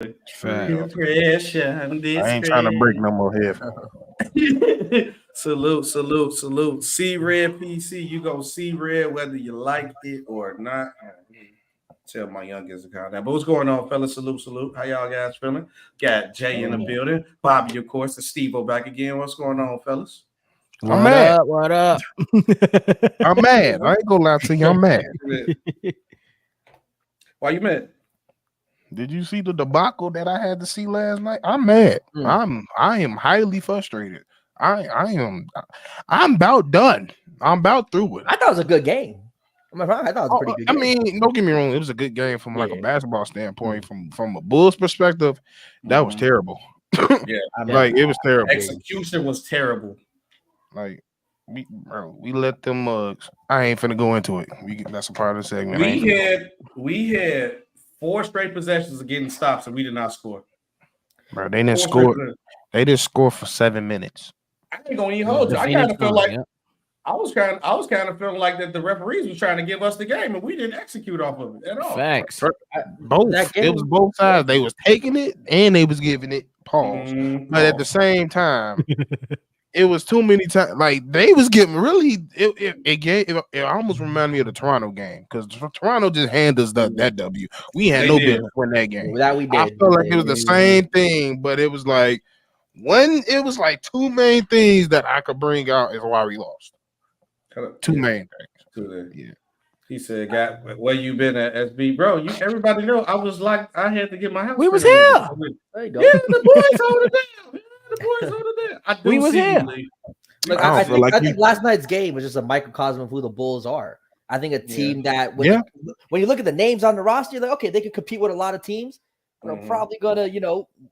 Discretion. I ain't trying to break no more headphones. Salute. See red PC, you go see red whether you like it or not. Tell my youngest account that. But what's going on, fellas? Salute. How y'all guys feeling? Got Jay in the building, Bobby, of course, and Steve-O back again. What's going on, fellas? I'm mad. What up? I'm mad. I ain't gonna lie to you. I'm mad. Why you mad? Did you see the debacle that I had to see last night? I'm mad. I am highly frustrated. I'm about done. I'm about through with it. I thought it was a good game. I thought it was a pretty good game. I mean, don't get me wrong. It was a good game from like a basketball standpoint. From a Bulls perspective, that was terrible. Like it was terrible. Execution was terrible. Like we let them mugs. I ain't finna go into it. That's a part of the segment. We had 4 straight possessions of getting stops, and we did not score. Bro, they didn't score. They didn't score for 7 minutes. I ain't gonna even hold you. I kind of feel like I was kind of feeling like that the referees was trying to give us the game, and we didn't execute off of it at all. Facts. Both. It was both sides. They was taking it and they was giving it. Pause. But at the same time, it was too many times. Like they was getting really. It almost reminded me of the Toronto game because Toronto just handed us that W. We had no business win that game. That we did. I felt like it was the same thing, but it was like two main things that I could bring out is why we lost. Two main things. Yeah. He said, "Got where you been at, SB, bro? Everybody know I was like I had to get my house. We was here. There you go. Yeah, the boys hold it down. We was here. Look, I think last night's game was just a microcosm of who the Bulls are. I think a team that when you look at the names on the roster, you're like, okay, they could compete with a lot of teams, but are probably gonna,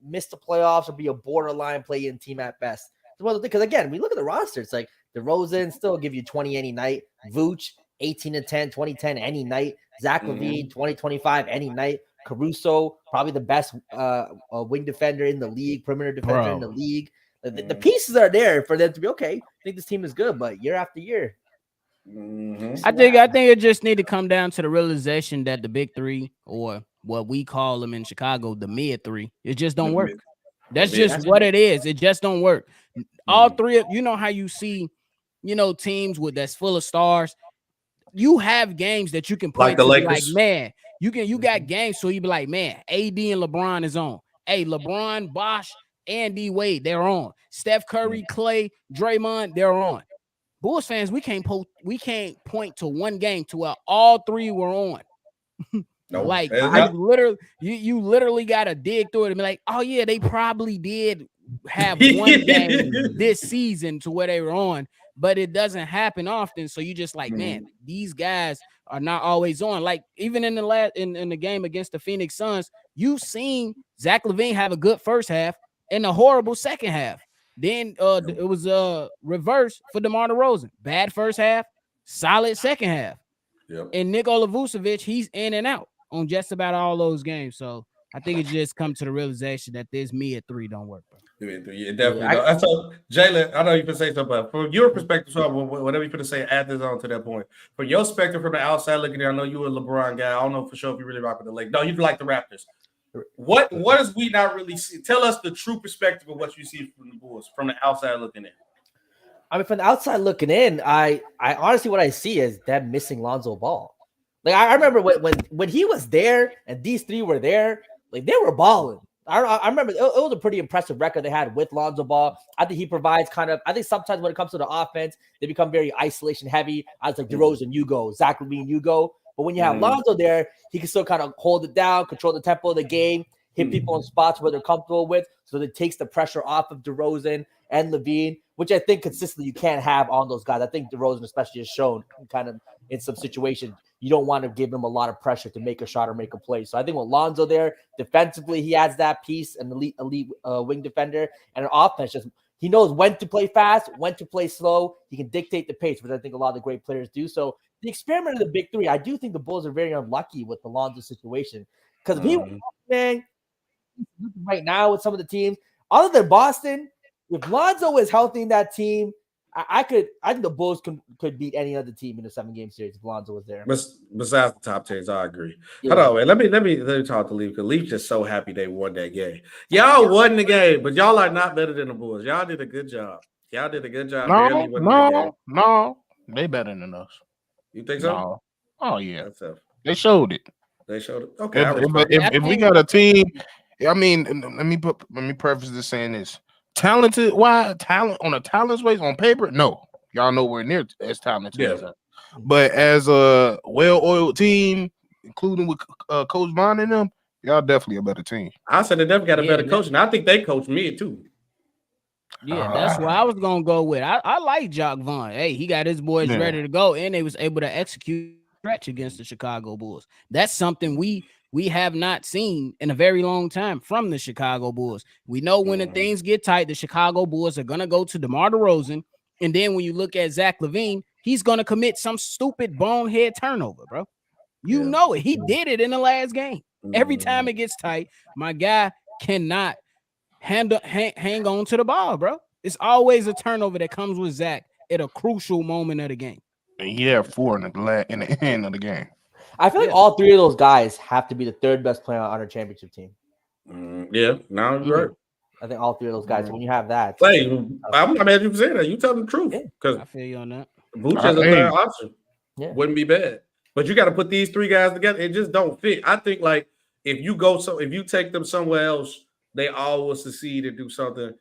miss the playoffs or be a borderline play-in team at best. Because again, we look at the roster, it's like DeRozan still give you 20 any night, Vooch 18-10, 20-10 any night, Zach LaVine 20-25 any night, Caruso probably the best wing defender in the league, perimeter defender in the league. The pieces are there for them to be okay. I think this team is good, but year after year. I think it just need to come down to the realization that the big three, or what we call them in Chicago, the mid three, it just don't work. That's just what it is. It just don't work. All three of how you see, teams that's full of stars. You have games that you can point to like, man, you got games so you be like, man, AD and LeBron is on. Hey, LeBron, Bosh, and D Wade, they're on. Steph Curry, Clay, Draymond, they're on. Bulls fans, we can't point to one game to where all three were on. Like you literally gotta dig through it and be like, oh yeah, they probably did have one game this season to where they were on, but it doesn't happen often. So you just like, man, these guys are not always on. Like even in the in the game against the Phoenix Suns, you've seen Zach LaVine have a good first half and a horrible second half. Then it was reverse for DeMar DeRozan. Bad first half, solid second half. Yep. And Nikola Vucevic, he's in and out on just about all those games. So I think it just comes to the realization that this mid three don't work, bro. Yeah, definitely. So, Jalen, I know you can say something, but from your perspective, so whatever you can say, add this on to that point. From your perspective, from the outside looking in, I know you're a LeBron guy. I don't know for sure if you really rock with the Lakers. No, you like the Raptors. What is we not really see? Tell us the true perspective of what you see from the Bulls, from the outside looking in. I mean, from the outside looking in, I honestly what I see is them missing Lonzo Ball. Like I remember when he was there and these three were there, like they were balling. I remember it was a pretty impressive record they had with Lonzo Ball. I think he provides I think sometimes when it comes to the offense, they become very isolation heavy. I was like, DeRozan, you go. Zach LaVine, you go. But when you have Lonzo there, he can still kind of hold it down, control the tempo of the game, hit people in spots where they're comfortable with. So that takes the pressure off of DeRozan and LaVine, which I think consistently you can't have on those guys. I think DeRozan especially has shown kind of in some situations you don't want to give him a lot of pressure to make a shot or make a play. So I think with Lonzo there, defensively, he adds that piece, an elite wing defender, and an offense just he knows when to play fast, when to play slow. He can dictate the pace, which I think a lot of the great players do. So the experiment of the big three, I do think the Bulls are very unlucky with the Lonzo situation. Because if he was man, right now with some of the teams, other than Boston, if Lonzo is healthy in that team, I think the Bulls could beat any other team in a 7-game series if Lonzo was there. Besides the top 10s, I agree. Yeah. Hold on, man. Let me talk to Leaf because Leaf just so happy they won that game. Y'all won the game, but y'all are not better than the Bulls. Y'all did a good job. Y'all did a good job. No, they better than us. You think so? No. Oh yeah, they showed it. They showed it. Okay. If we got a team, I mean, let me preface this saying this: talent on a talent base on paper, no, y'all nowhere near as talented as us. But as a well-oiled team, including with Coach Vaughn and them, y'all definitely a better team. I said they definitely got a better coach, and I think they coach me too. Yeah, that's what I was gonna go with. I like Jock Vaughn. Hey, he got his boys ready to go, and they was able to execute stretch against the Chicago Bulls. That's something we have not seen in a very long time from the Chicago Bulls. We know when the things get tight, the Chicago Bulls are gonna go to DeMar DeRozan, and then when you look at Zach LaVine, he's gonna commit some stupid bonehead turnover, bro. You know it. He did it in the last game. Every time it gets tight, my guy cannot hang on to the ball, bro. It's always a turnover that comes with Zach at a crucial moment of the game. Yeah, 4 in the end of the game. I feel like all 3 of those guys have to be the 3rd best player on our championship team. Yeah, now you're right. I think all 3 of those guys. When you have that, I'm not mad you for saying that. You tell the truth because I feel you on that. Vooch is a third option. Wouldn't be bad, but you got to put these 3 guys together. It just don't fit. I think like if you take them somewhere else, they all will succeed and do something.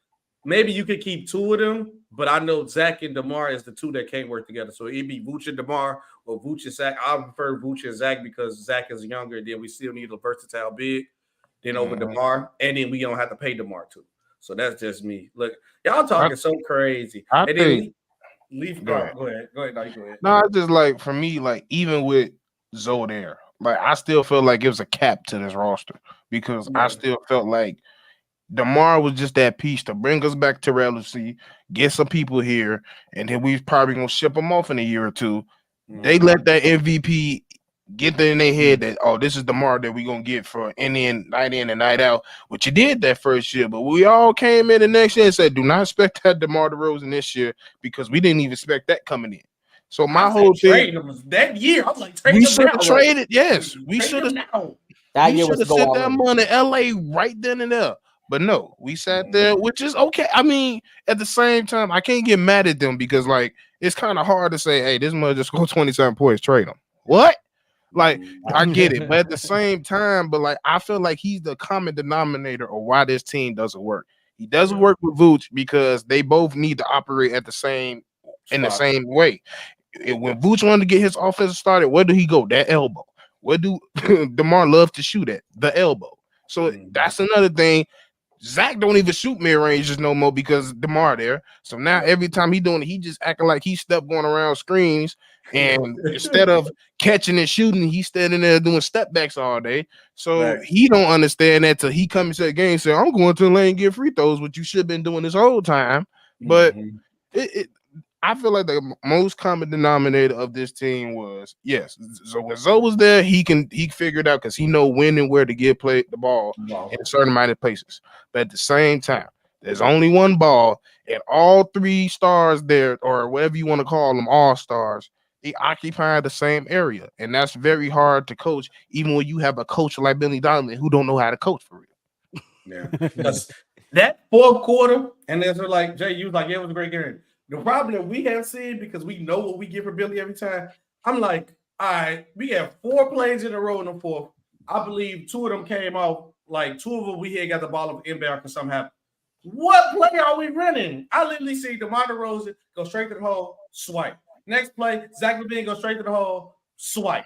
Maybe you could keep 2 of them, but I know Zach and DeMar is the 2 that can't work together. So it'd be Vooch and DeMar or Vooch and Zach. I prefer Vooch and Zach because Zach is younger, and then we still need a versatile big. Then over DeMar, and then we don't have to pay DeMar too. So that's just me. Look, y'all talking so crazy. Go ahead. No, you go ahead. No, it's just like for me, like even with Zoe there, like I still feel like it was a cap to this roster because I still felt like DeMar was just that piece to bring us back to relevancy, get some people here, and then we probably gonna ship them off in a year or 2. They let that MVP get that in their head that this is DeMar that we gonna get for in and night out. Which you did that first year, but we all came in the next year and said, do not expect that DeMar DeRozan this year because we didn't even expect that coming in. So my whole thing that year, I was like, we should have traded. Yes, we should have. That year was sent that money to LA right then and there. But no, we sat there, which is okay. I mean, at the same time, I can't get mad at them because, like, it's kind of hard to say, hey, this mother just go 27 points, trade him. What? Like, I get it. But at the same time, I feel like he's the common denominator of why this team doesn't work. He doesn't work with Vooch because they both need to operate at the same way. When Vooch wanted to get his offense started, where do he go? That elbow. Where do DeMar love to shoot at? The elbow. So that's another thing. Zach don't even shoot mid-ranges no more because DeMar there. So now every time he doing it, he just acting like he's stuck going around screens. And instead of catching and shooting, he's standing there doing step backs all day. So he don't understand that till he comes into the game and say, I'm going to the lane and get free throws, which you should have been doing this whole time. But I feel like the most common denominator of this team was So when Zoe was there, he figured out because he know when and where to get the ball in a certain amount of places. But at the same time, there's only one ball, and all 3 stars there, or whatever you want to call them, all stars, they occupy the same area, and that's very hard to coach, even when you have a coach like Billy Donovan who don't know how to coach for real. Yeah, because that 4th quarter, and then so like Jay, you was like, it was a great game. The problem that we have seen, because we know what we get for Billy every time, I'm like, all right, we have 4 plays in a row in the 4th. I believe 2 of them came off, like 2 of them we had got the ball of inbound because something happened. What play are we running? I literally see DeMar DeRozan go straight to the hole, swipe. Next play, Zach LaVine go straight to the hole, swipe.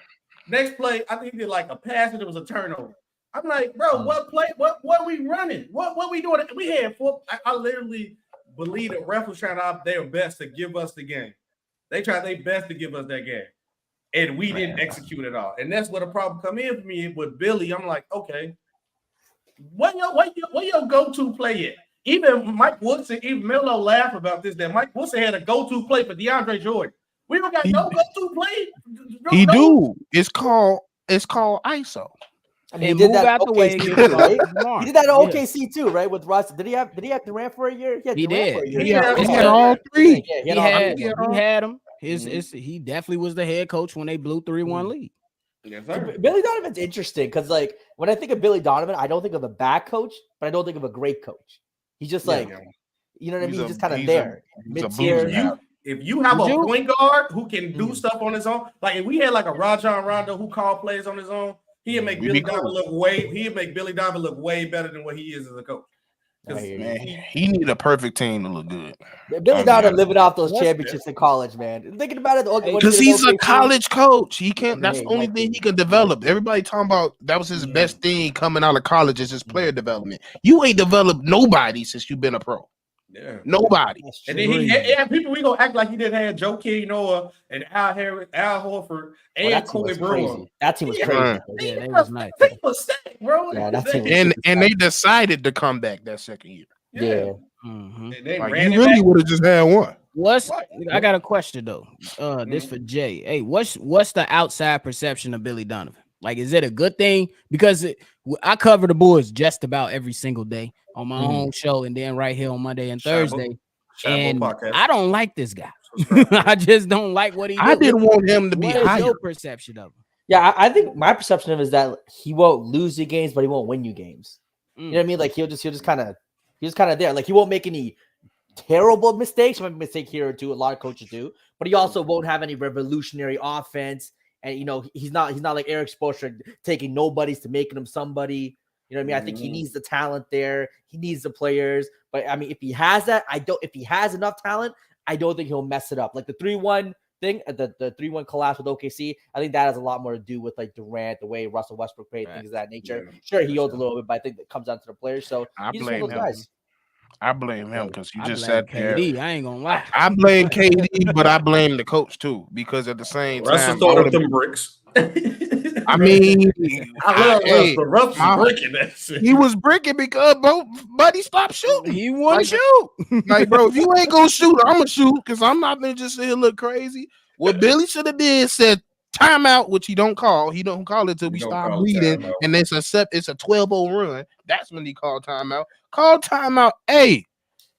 Next play, I think he did like a pass and it was a turnover. I'm like, bro, what play? What are we running? What we doing? We had 4. I literally believe the ref was trying out their best to give us the game. They tried their best to give us that game, and we didn't execute it all. And that's where the problem come in for me with Billy. I'm like, okay, what your go-to play at? Even Mike Woodson, even Melo laugh about this. That Mike Woodson had a go-to play for DeAndre Jordan. We don't got no go-to play. Do. It's called ISO. I mean, he did that out the way, right? He did that at OKC too, right? With Russ. Did he have Durant for a year? He did. He had all three. He had him. He definitely was the head coach when they blew 3-1 lead. Yes, so Billy Donovan's interesting because, like, when I think of Billy Donovan, I don't think of a bad coach, but I don't think of a great coach. He's just like, you know what I mean? He's just kind of there, mid-tier. If you have a point guard who can do stuff on his own, like if we had like a Rajon Rondo who called plays on his own, he'd make Billy Donovan look way better than what he is as a coach. Man, he need a perfect team to look good. Billy Donovan living off those championships in college, man. Thinking about it, because he's a college coach. He can't. That's the only thing he can develop. Everybody talking about that was his best thing coming out of college is his player development. You ain't developed nobody since you've been a pro. Yeah, nobody. And then we gonna act like he didn't have Joe King, and Al Horford, and Corey Brewer. That team was crazy. Yeah, they was nice. Bro. Yeah, that team and they decided to come back that second year. Yeah. Like, you really would have just had one. I got a question though. This for Jay. Hey, what's the outside perception of Billy Donovan? Like, is it a good thing? Because I cover the Bulls just about every single day on my own show, and then right here on Monday and Thursday. And I don't like this guy. I just don't like what he did. I didn't want him to be higher. What is your perception of him? Yeah, I think my perception of him is that he won't lose you games, but he won't win you games. You know what I mean? Like he'll just kind of there. Like he won't make any terrible mistakes. Maybe a mistake here or two. A lot of coaches do, but he also won't have any revolutionary offense. And he's not like Eric Spoelstra taking nobodies to making him somebody. You know what I mean? I think he needs the talent there. He needs the players. But I mean, if he has that, if he has enough talent, I don't think he'll mess it up. Like the 3-1 thing, the 3-1 collapse with OKC, I think that has a lot more to do with like Durant, the way Russell Westbrook played, things of that nature. Yeah, sure, he owes a little bit, but I think that comes down to the players. So I blame him. I blame him because you just said KD. I ain't gonna lie. I blame KD, but I blame the coach too because at the same time, Russell throwing them bricks. I mean, I love Russ, but Russ was bricking that shit. He was bricking because buddy stopped shooting. He wouldn't shoot. Like, bro, if you ain't gonna shoot, I'm gonna shoot because I'm not gonna just sit here look crazy. What Billy should have did said timeout, which he don't call. He don't call it till we start bleeding, and it's a 12-0 run. That's when he called timeout. Call timeout. Hey,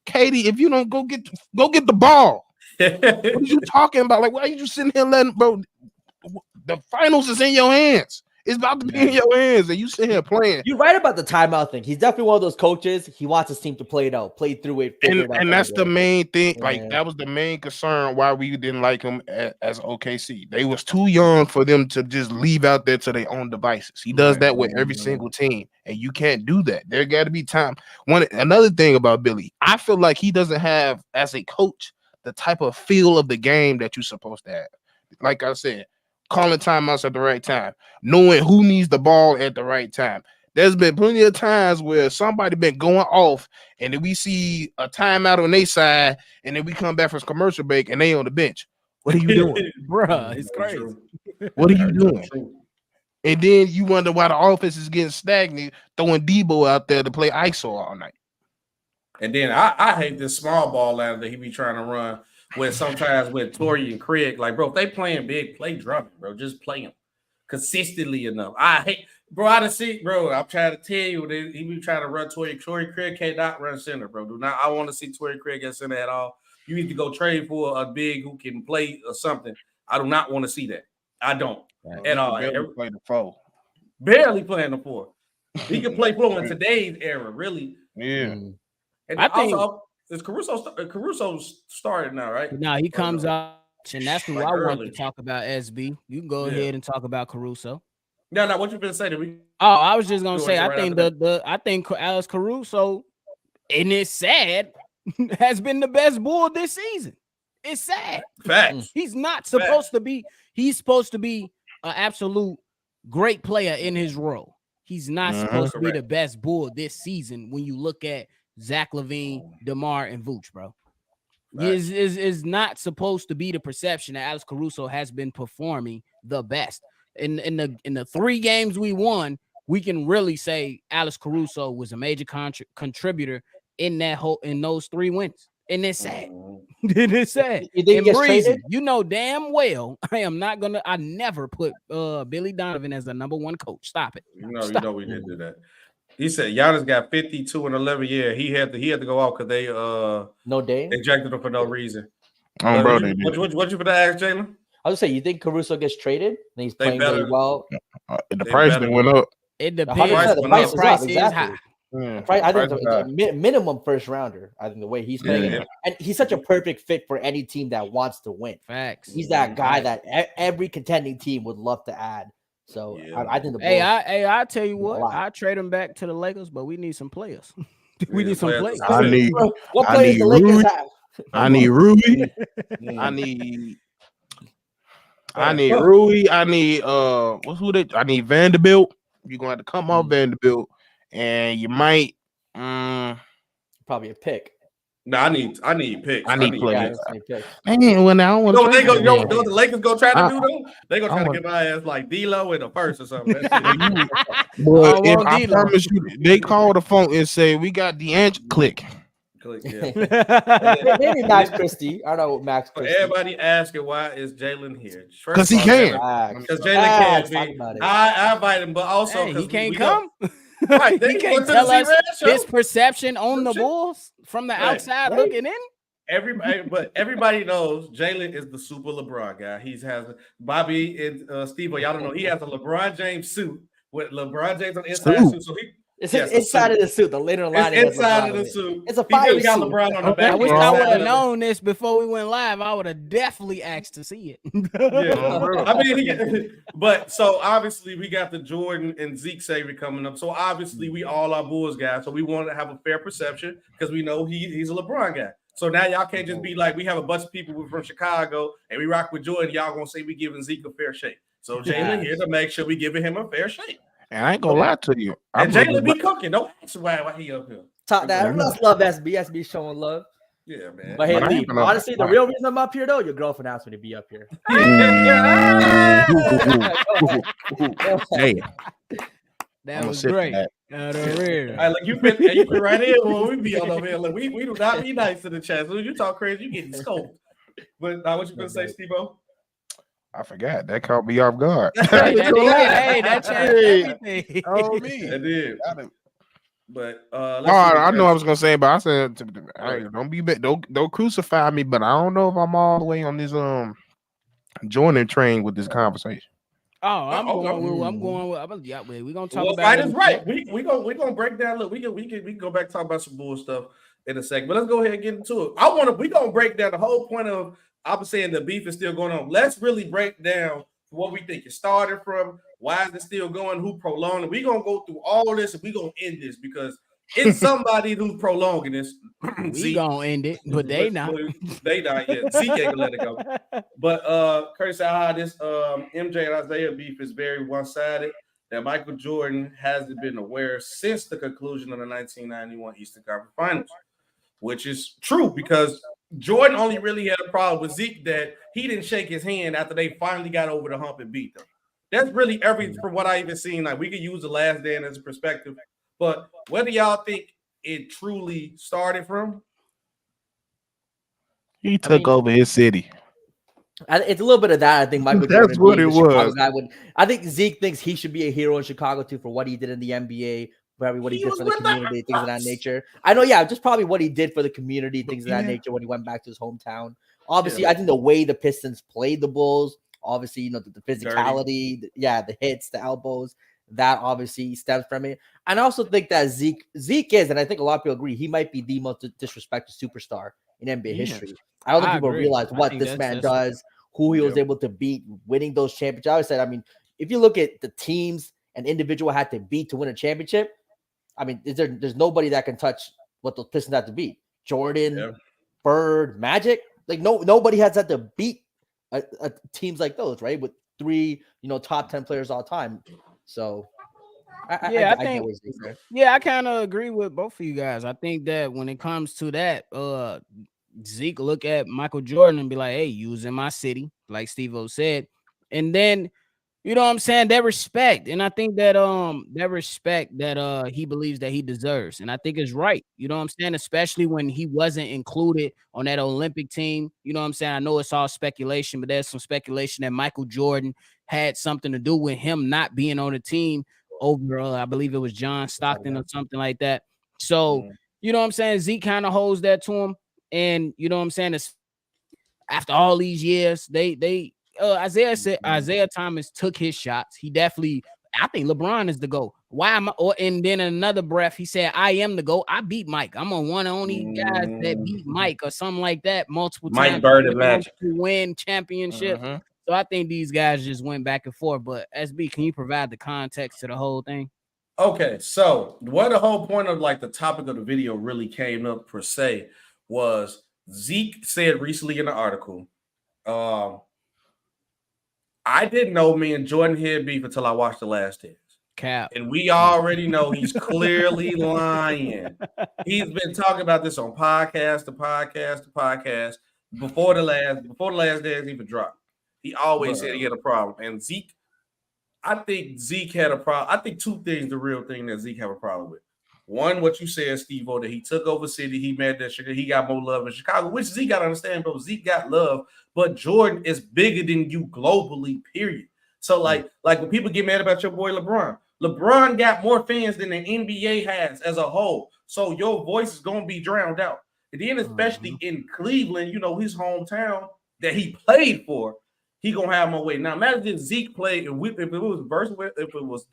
Katie, if you don't go get the ball. What are you talking about? Like, why are you just sitting here letting, bro? The finals is in your hands. It's about to be in your hands, and you sit here playing. You're right about the timeout thing. He's definitely one of those coaches. He wants his team to play it out, play through it, and that's the main thing. Like that was the main concern why we didn't like him as OKC. They was too young for them to just leave out there to their own devices. He does that with every single team, and you can't do that. There got to be time. Another thing about Billy, I feel like he doesn't have as a coach the type of feel of the game that you're supposed to have. Like I said, calling timeouts at the right time, knowing who needs the ball at the right time. There's been plenty of times where somebody been going off, and then we see a timeout on their side, and then we come back from commercial break, and they on the bench. What are you doing? Bruh, it's crazy. What are you doing? And then you wonder why the offense is getting stagnant, throwing Debo out there to play ISO all night. And then I hate this small ball ladder that he be trying to run. When sometimes with Torrey and Craig, like, bro, if they playing big, play drumming, bro. Just play them consistently enough. I hate, bro. I done see, bro. I'm trying to tell you, he be trying to run Torrey Craig cannot run center, bro. I want to see Torrey Craig at center at all. You need to go trade for a big who can play or something. I do not want to see that. I don't at all. Barely play the 4. Barely playing the 4. He can play 4 in today's era, really. Yeah. And I think. Is Caruso started now, right? No, he comes out, and that's who I want to talk about. SB, you can go ahead and talk about Caruso. No, what you been saying? I was just gonna say, I think I think Alex Caruso, and it's sad, has been the best Bull this season. It's sad. Facts. He's not supposed to be. He's supposed to be an absolute great player in his role. He's not supposed to be the best Bull this season. When you look at Zach LaVine, DeMar, and Vooch, bro. Is not supposed to be the perception that Alex Caruso has been performing the best. In the 3 games we won, we can really say Alex Caruso was a major contributor in those 3 wins. And it's sad. It's sad. You think he gets traded? You know damn well I never put Billy Donovan as the number one coach. Stop it. You know we didn't do that. He said Giannis got 52 and 11. Yeah, he had to go out because they no Dame ejected him for no reason. Bro, what you gonna ask, Jalen? I was saying, you think Caruso gets traded and he's playing very well? The price went up. It depends. The price is high. I think the minimum first rounder. I think the way he's playing, and he's such a perfect fit for any team that wants to win. Facts. He's that guy that every contending team would love to add. So I think the Bulls, I tell you what, I trade him back to the Lakers, but we need some players. We need some players. What players the Lakers have? I need Rui. I need Rui. I need Vanderbilt. You're gonna have to come off Vanderbilt, and you might probably a pick. No, I need picks. I need players. Man, when I don't want to. The Lakers go try to do though. They gonna try to get my ass like D-Lo in the first or something. Well, if I promise you, they call the phone and say we got D'Angelo. Click. Yeah. Maybe Max Christie. I don't know Max Christie. Everybody asking why is Jalen here? Because he can. Because Jalen can. I invite him, but also he can't come. Right, he can't tell us his perception on the Bulls from the outside looking in. Everybody knows Jalen is the super LeBron guy. He has Bobby and Steve. Y'all don't know he has a LeBron James suit with LeBron James on the inside suit. So it's inside of the suit. The later line is inside of the suit. It's a fire suit. LeBron on the back. I wish I would have known this before we went live. I would have definitely asked to see it. I mean, but so obviously we got the Jordan and Zeke savior coming up. So obviously we all are Bulls guys. So we want to have a fair perception because we know he's a LeBron guy. So now y'all can't just be like we have a bunch of people from Chicago and we rock with Jordan. Y'all gonna say we giving Zeke a fair shake. So Jalen here to make sure we giving him a fair shake. And I ain't gonna lie to you. And Jalen be cooking. Don't ask why he up here. Top that. Let's love SB. SB showing love. Yeah, man. But hey, Lee, honestly, the real reason I'm up here, though, your girlfriend asked me to be up here. Hey, that was great. Like you been right here when we be all over here. Look, we do not be nice to the chat. So you talk crazy, you getting scoped. But what you gonna say, Steve-O? I forgot. That caught me off guard. That changed everything. Oh, me. It did. But I know I was gonna say, but I said, don't crucify me. But I don't know if I'm all the way on this joining train with this conversation. I'm going with. We're gonna talk about. Right is right. We gonna break down. Look, we can go back and talk about some bull stuff in a second. But let's go ahead and get into it. We gonna break down the whole point of. I'm saying the beef is still going on. Let's really break down what we think it started from. Why is it still going? Who prolonged it? We're going to go through all this and we're going to end this because it's somebody who's prolonging this. We going to end it, but they not. They not yet. Zeke ain't gonna let it go. But Curtis said how this MJ and Isaiah beef is very one-sided, that Michael Jordan hasn't been aware since the conclusion of the 1991 Eastern Conference Finals, which is true because Jordan only really had a problem with Zeke that he didn't shake his hand after they finally got over the hump and beat them. That's really everything from what I even seen. Like we could use the last dance as a perspective, but where do y'all think it truly started from? He took over his city. It's a little bit of that. I think Michael That's Jordan what it was. I think Zeke thinks he should be a hero in Chicago too for what he did in the NBA. Probably what he did for the community, things of that nature. I know, just probably what he did for the community, things of that nature when he went back to his hometown. Obviously, I think the way the Pistons played the Bulls, obviously, the physicality, the hits, the elbows, that obviously stems from it. And I also think that Zeke is, and I think a lot of people agree, he might be the most disrespected superstar in NBA history. I don't think people realize what this man does, who he was able to beat, winning those championships. I always said, if you look at the teams an individual had to beat to win a championship, there's nobody that can touch what the Pistons had to beat. Jordan, Bird, Magic, nobody has had to beat teams like those, right? With three, top 10 players all time. So, I kind of agree with both of you guys. I think that when it comes to that, Zeke look at Michael Jordan and be like, "Hey, you was in my city," like Steve-O said, and then You know what I'm saying? That respect. And I think that that respect that he believes that he deserves. And I think it's right. You know what I'm saying? Especially when he wasn't included on that Olympic team. You know what I'm saying? I know it's all speculation, but there's some speculation that Michael Jordan had something to do with him not being on the team over I believe it was John Stockton or something like that. So, you know what I'm saying? Zeke kind of holds that to him. And you know what I'm saying? It's, after all these years, Isiah Thomas took his shots. He definitely, I think LeBron is the GOAT. Why am I? And then in another breath, he said, I am the GOAT. I beat Mike. I'm on one of the only guys that beat Mike or something like that multiple times. Mike Bird and Magic to win championships. So I think these guys just went back and forth. But SB, can you provide the context to the whole thing? Okay, so what the whole point of like the topic of the video really came up per se was Zeke said recently in the article, I didn't know me and Jordan had beef until I watched The Last Dance. Cap. And we already know he's clearly lying. He's been talking about this on podcast to podcast before the last dance even dropped. He always said he had a problem. And Zeke, I think Zeke had a problem. I think two things, the real thing that Zeke have a problem with. One, what you said, Steve-O, that he took over city, he made that Chicago, he got more love in Chicago, which Zeke got to understand, bro. Zeke got love, but Jordan is bigger than you globally, period. So, like when people get mad about your boy LeBron got more fans than the NBA has as a whole. So your voice is going to be drowned out. And then especially in Cleveland, you know, his hometown that he played for, he going to have more weight. Now, imagine if Zeke played, if it was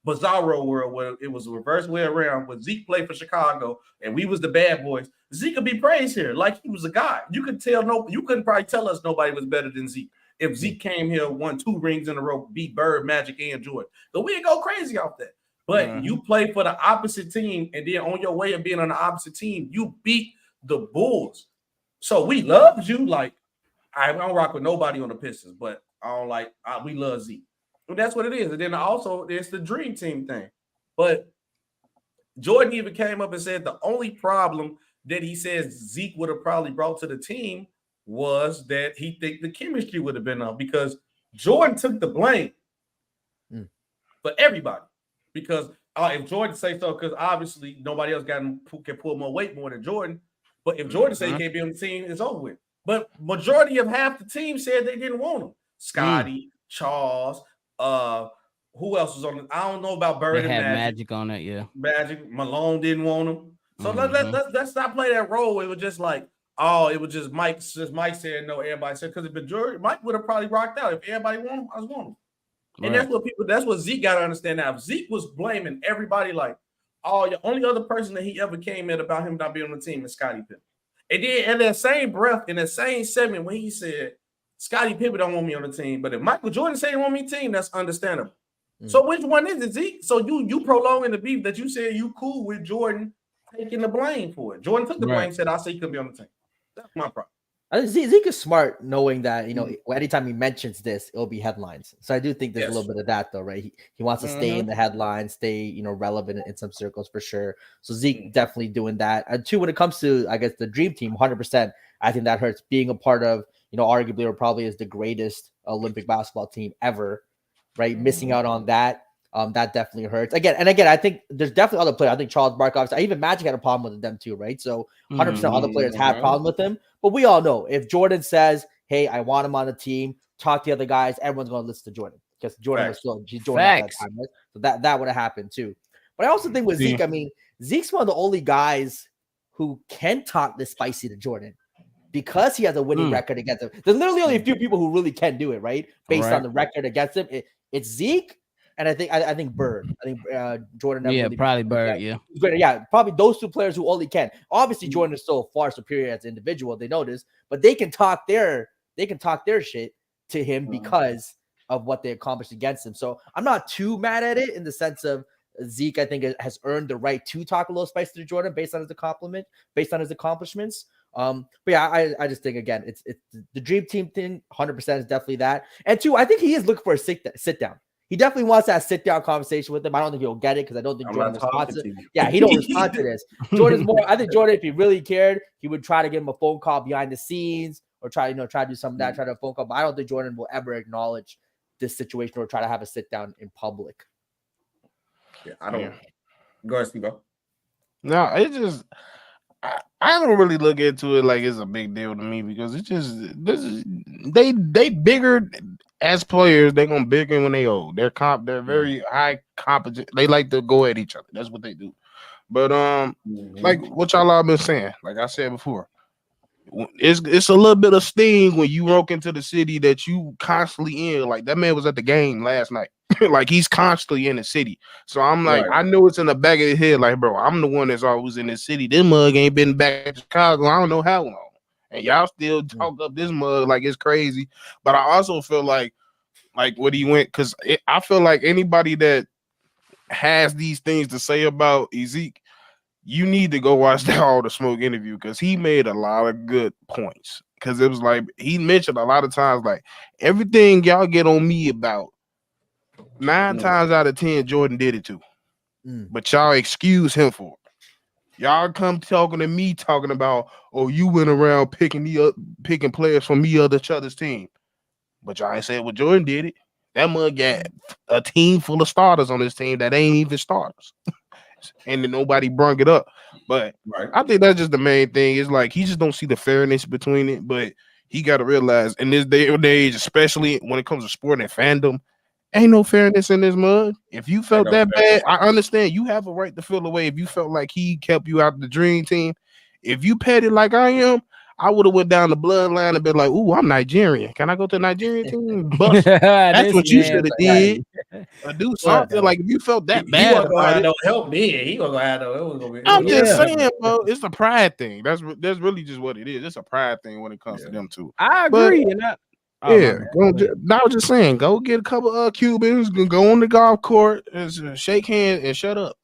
Bizarro world where it was the reverse way around, where Zeke played for Chicago and we was the bad boys, Zeke could be praised here like he was a guy. You couldn't probably tell us nobody was better than Zeke. If Zeke came here, won 2 rings in a row, beat Bird, Magic, and Jordan. So we'd go crazy off that. But you play for the opposite team, and then on your way of being on the opposite team, you beat the Bulls. So we loved you. Like, I don't rock with nobody on the Pistons, but we love Zeke. Well, that's what it is. And then also, it's the dream team thing. But Jordan even came up and said the only problem that he says Zeke would have probably brought to the team was that he think the chemistry would have been off because Jordan took the blame for everybody. Because if Jordan say so, because obviously nobody else can pull more weight more than Jordan. But if Jordan say he can't be on the team, it's over with. But majority of half the team said they didn't want him. Scotty, Charles, who else was on it? I don't know about Bird and Magic on it, yeah. Magic, Malone didn't want him. So let's not play that role. It was just like, it was just Mike. Just Mike said no. Everybody said because if majority, Mike would have probably rocked out. If everybody wanted him, I was wanting him. And that's what Zeke got to understand now. If Zeke was blaming everybody like, the only other person that he ever came at about him not being on the team is Scottie Pippen. And then in that same breath, in that same segment when he said, Scottie Pippen don't want me on the team, but if Michael Jordan say he want me on the team, that's understandable. So which one is it, Zeke? So you prolonging the beef that you said you cool with Jordan taking the blame for it. Jordan took the blame, said, I say he couldn't be on the team. That's my problem. I think Zeke is smart knowing that, you know, anytime he mentions this, it'll be headlines. So I do think there's a little bit of that though, right? He wants to stay in the headlines, stay, you know, relevant in some circles for sure. So Zeke definitely doing that. And two, when it comes to, I guess, the dream team, 100%, I think that hurts being a part of, you know, arguably or probably is the greatest Olympic basketball team ever, right? Missing out on that. That definitely hurts. Again, I think there's definitely other players. I think Charles Barkley, even Magic had a problem with them too, right? So 100% other players had a problem with him. But we all know if Jordan says, hey, I want him on the team, talk to the other guys, everyone's going to listen to Jordan because Jordan was still Jordan at that time. Right? So that would have happened too. But I also think with Zeke, I mean, Zeke's one of the only guys who can talk this spicy to Jordan because he has a winning record against him. There's literally only a few people who really can do it, right? Based on the record against him. It's Zeke. And I think Bird. I think Jordan. Yeah, really probably Bird. Yeah. Yeah, probably those two players who only can. Obviously, Jordan is still far superior as an individual. They know this, but they can talk their shit to him because of what they accomplished against him. So I'm not too mad at it in the sense of Zeke. I think has earned the right to talk a little spicy to Jordan based on his accomplishments. But yeah, I just think again, it's the dream team thing. 100% is definitely that. And two, I think he is looking for a sit down. He definitely wants that sit-down conversation with him. I don't think he'll get it because I don't think Jordan responds to it. Yeah, he don't respond to this. Jordan's more. I think Jordan, if he really cared, he would try to give him a phone call behind the scenes or try to do some of that, try to phone call. But I don't think Jordan will ever acknowledge this situation or try to have a sit down in public. Yeah, I don't. Go ahead, Steve. No, it just I don't really look into it like it's a big deal to me because it's just they bigger as players. They're gonna bigger when they old. They're very high competent. They like to go at each other. That's what they do. But like what y'all have been saying, like I said before, it's a little bit of sting when you walk into the city that you constantly in. Like that man was at the game last night. Like he's constantly in the city. So I'm like, I know it's in the back of his head, like, bro, I'm the one that's always in the city. This mug ain't been back to Chicago. I don't know how long. And y'all still talk up this mug like it's crazy. But I also feel like what he went, because I feel like anybody that has these things to say about Ezeke, you need to go watch that All the Smoke interview because he made a lot of good points. Because it was like he mentioned a lot of times, like everything y'all get on me about, 9 times out of 10, Jordan did it too. But y'all excuse him for it. Y'all come talking to me, talking about, oh, you went around picking players from each other's team. But y'all ain't said, well, Jordan did it. That mug got a team full of starters on this team that ain't even starters. And then nobody brung it up. But I think that's just the main thing. Is like he just don't see the fairness between it. But he got to realize in this day and age, especially when it comes to sport and fandom, ain't no fairness in this mud. If you felt that bad, I understand. You have a right to feel away. If you felt like he kept you out of the dream team, if you petted like I am, I would have went down the bloodline and been like, "Ooh, I'm Nigerian. Can I go to the Nigerian team?" That's what you should have did. Do something like if you felt that bad about it. Help me. He gonna have to. I'm just saying, bro. It's a pride thing. That's really just what it is. It's a pride thing when it comes to them two. I agree. I was just saying, go get a couple of Cubans, go on the golf court, and shake hands and shut up.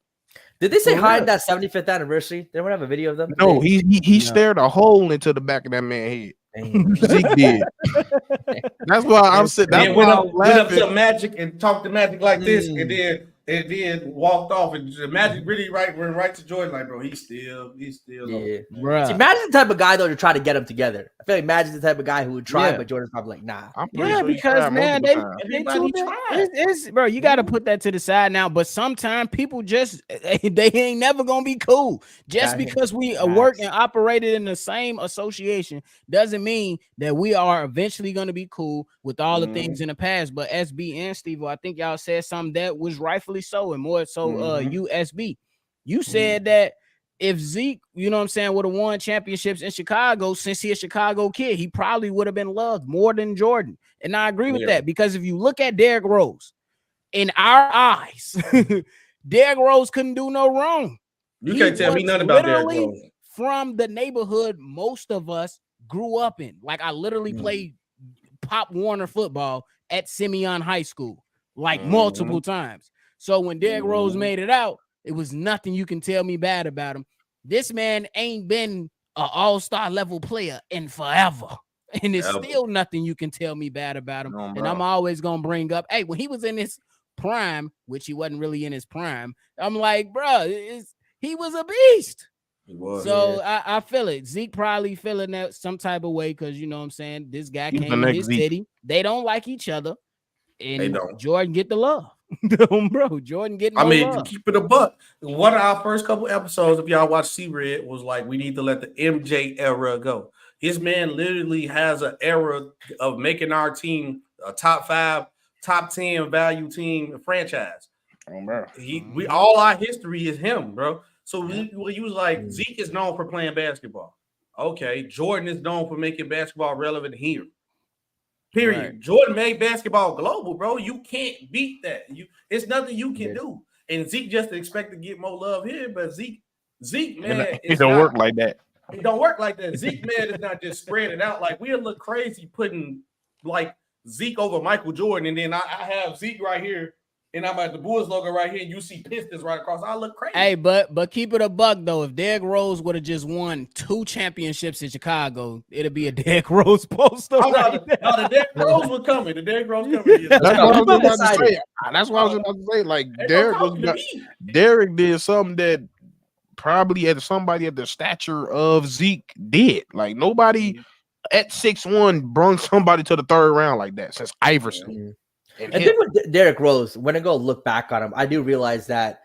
Did they say hi at that 75th anniversary? Did anyone have a video of them? No, he stared a hole into the back of that man's head. Zeke did. That's why I'm sitting. That's why I went up to Magic and talked to Magic like this, and then walked off. And Magic really went right to Jordan, like, bro, he's still. Bro. See, Magic's the type of guy though to try to get them together. I feel like Magic's the type of guy who would try, but Jordan's probably like, nah. Because man, they bro, you got to put that to the side now. But sometimes people just they ain't never gonna be cool. Just because we work and operated in the same association doesn't mean that we are eventually gonna be cool with all the things in the past. But SB and Steve, I think y'all said something that was rightfully so, and more so USB. You said that if Zeke, you know what I'm saying, would have won championships in Chicago, since he's a Chicago kid, he probably would have been loved more than Jordan. And I agree with that, because if you look at Derrick Rose, in our eyes, Derrick Rose couldn't do no wrong. You can't tell me nothing about Derrick Rose. From the neighborhood most of us grew up in. Like I literally played Pop Warner football at Simeon High School, like multiple times. So when Derrick Rose made it out, it was nothing you can tell me bad about him. This man ain't been an all-star level player in forever. And it's still nothing you can tell me bad about him. And I'm always going to bring up, hey, when he was in his prime, which he wasn't really in his prime, I'm like, bro, he was a beast. So I feel it. Zeke probably feeling that some type of way because, you know what I'm saying, this guy came in his city. They don't like each other. And Jordan get the love. Bro, Jordan getting love. To keep it a buck. One of our first couple episodes, if y'all watch C-Red, was like, we need to let the MJ era go. His man literally has an era of making our team a top 5, top 10 value team franchise. We all our history is him, bro. So he was like, Zeke is known for playing basketball. Okay, Jordan is known for making basketball relevant here. Period. Right. Jordan made basketball global, bro. You can't beat that. It's nothing you can do. And Zeke just expect to get more love here, but Zeke, man, it don't work like that. It don't work like that. Zeke, man, is not just spreading out. Like we'll look crazy putting like Zeke over Michael Jordan, and then I have Zeke right here. And I'm at the Bulls logo right here, and you see Pistons right across. I look crazy. Hey, but keep it a buck though. If Derrick Rose would have just won 2 championships in Chicago, it'd be a Derrick Rose poster. The Derrick Rose was coming. The Derrick Rose coming. That's what I was about to say. That's what I was about to say. Like Derrick did something that probably somebody at the stature of Zeke did. Like nobody at 6'1" brung somebody to the 3rd round like that since Iverson. And then with Derrick Rose, when I go look back on him, I do realize that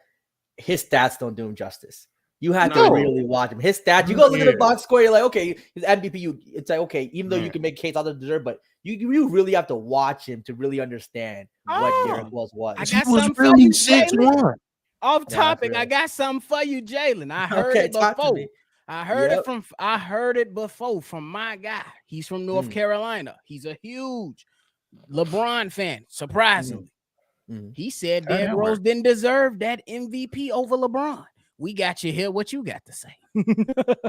his stats don't do him justice. You have to really watch him. His stats, you go look at the box score, you're like, okay, his MVP, it's like, okay, even though you can make case others deserve, but you really have to watch him to really understand what Derrick Rose was. I got was something really for you, 6'1". Off topic, I got something for you, Jalen. I heard it before. I heard it before from my guy. He's from North Carolina. He's a huge LeBron fan, surprisingly. He said Derrick Rose didn't deserve that MVP over LeBron. We got you here. What you got to say?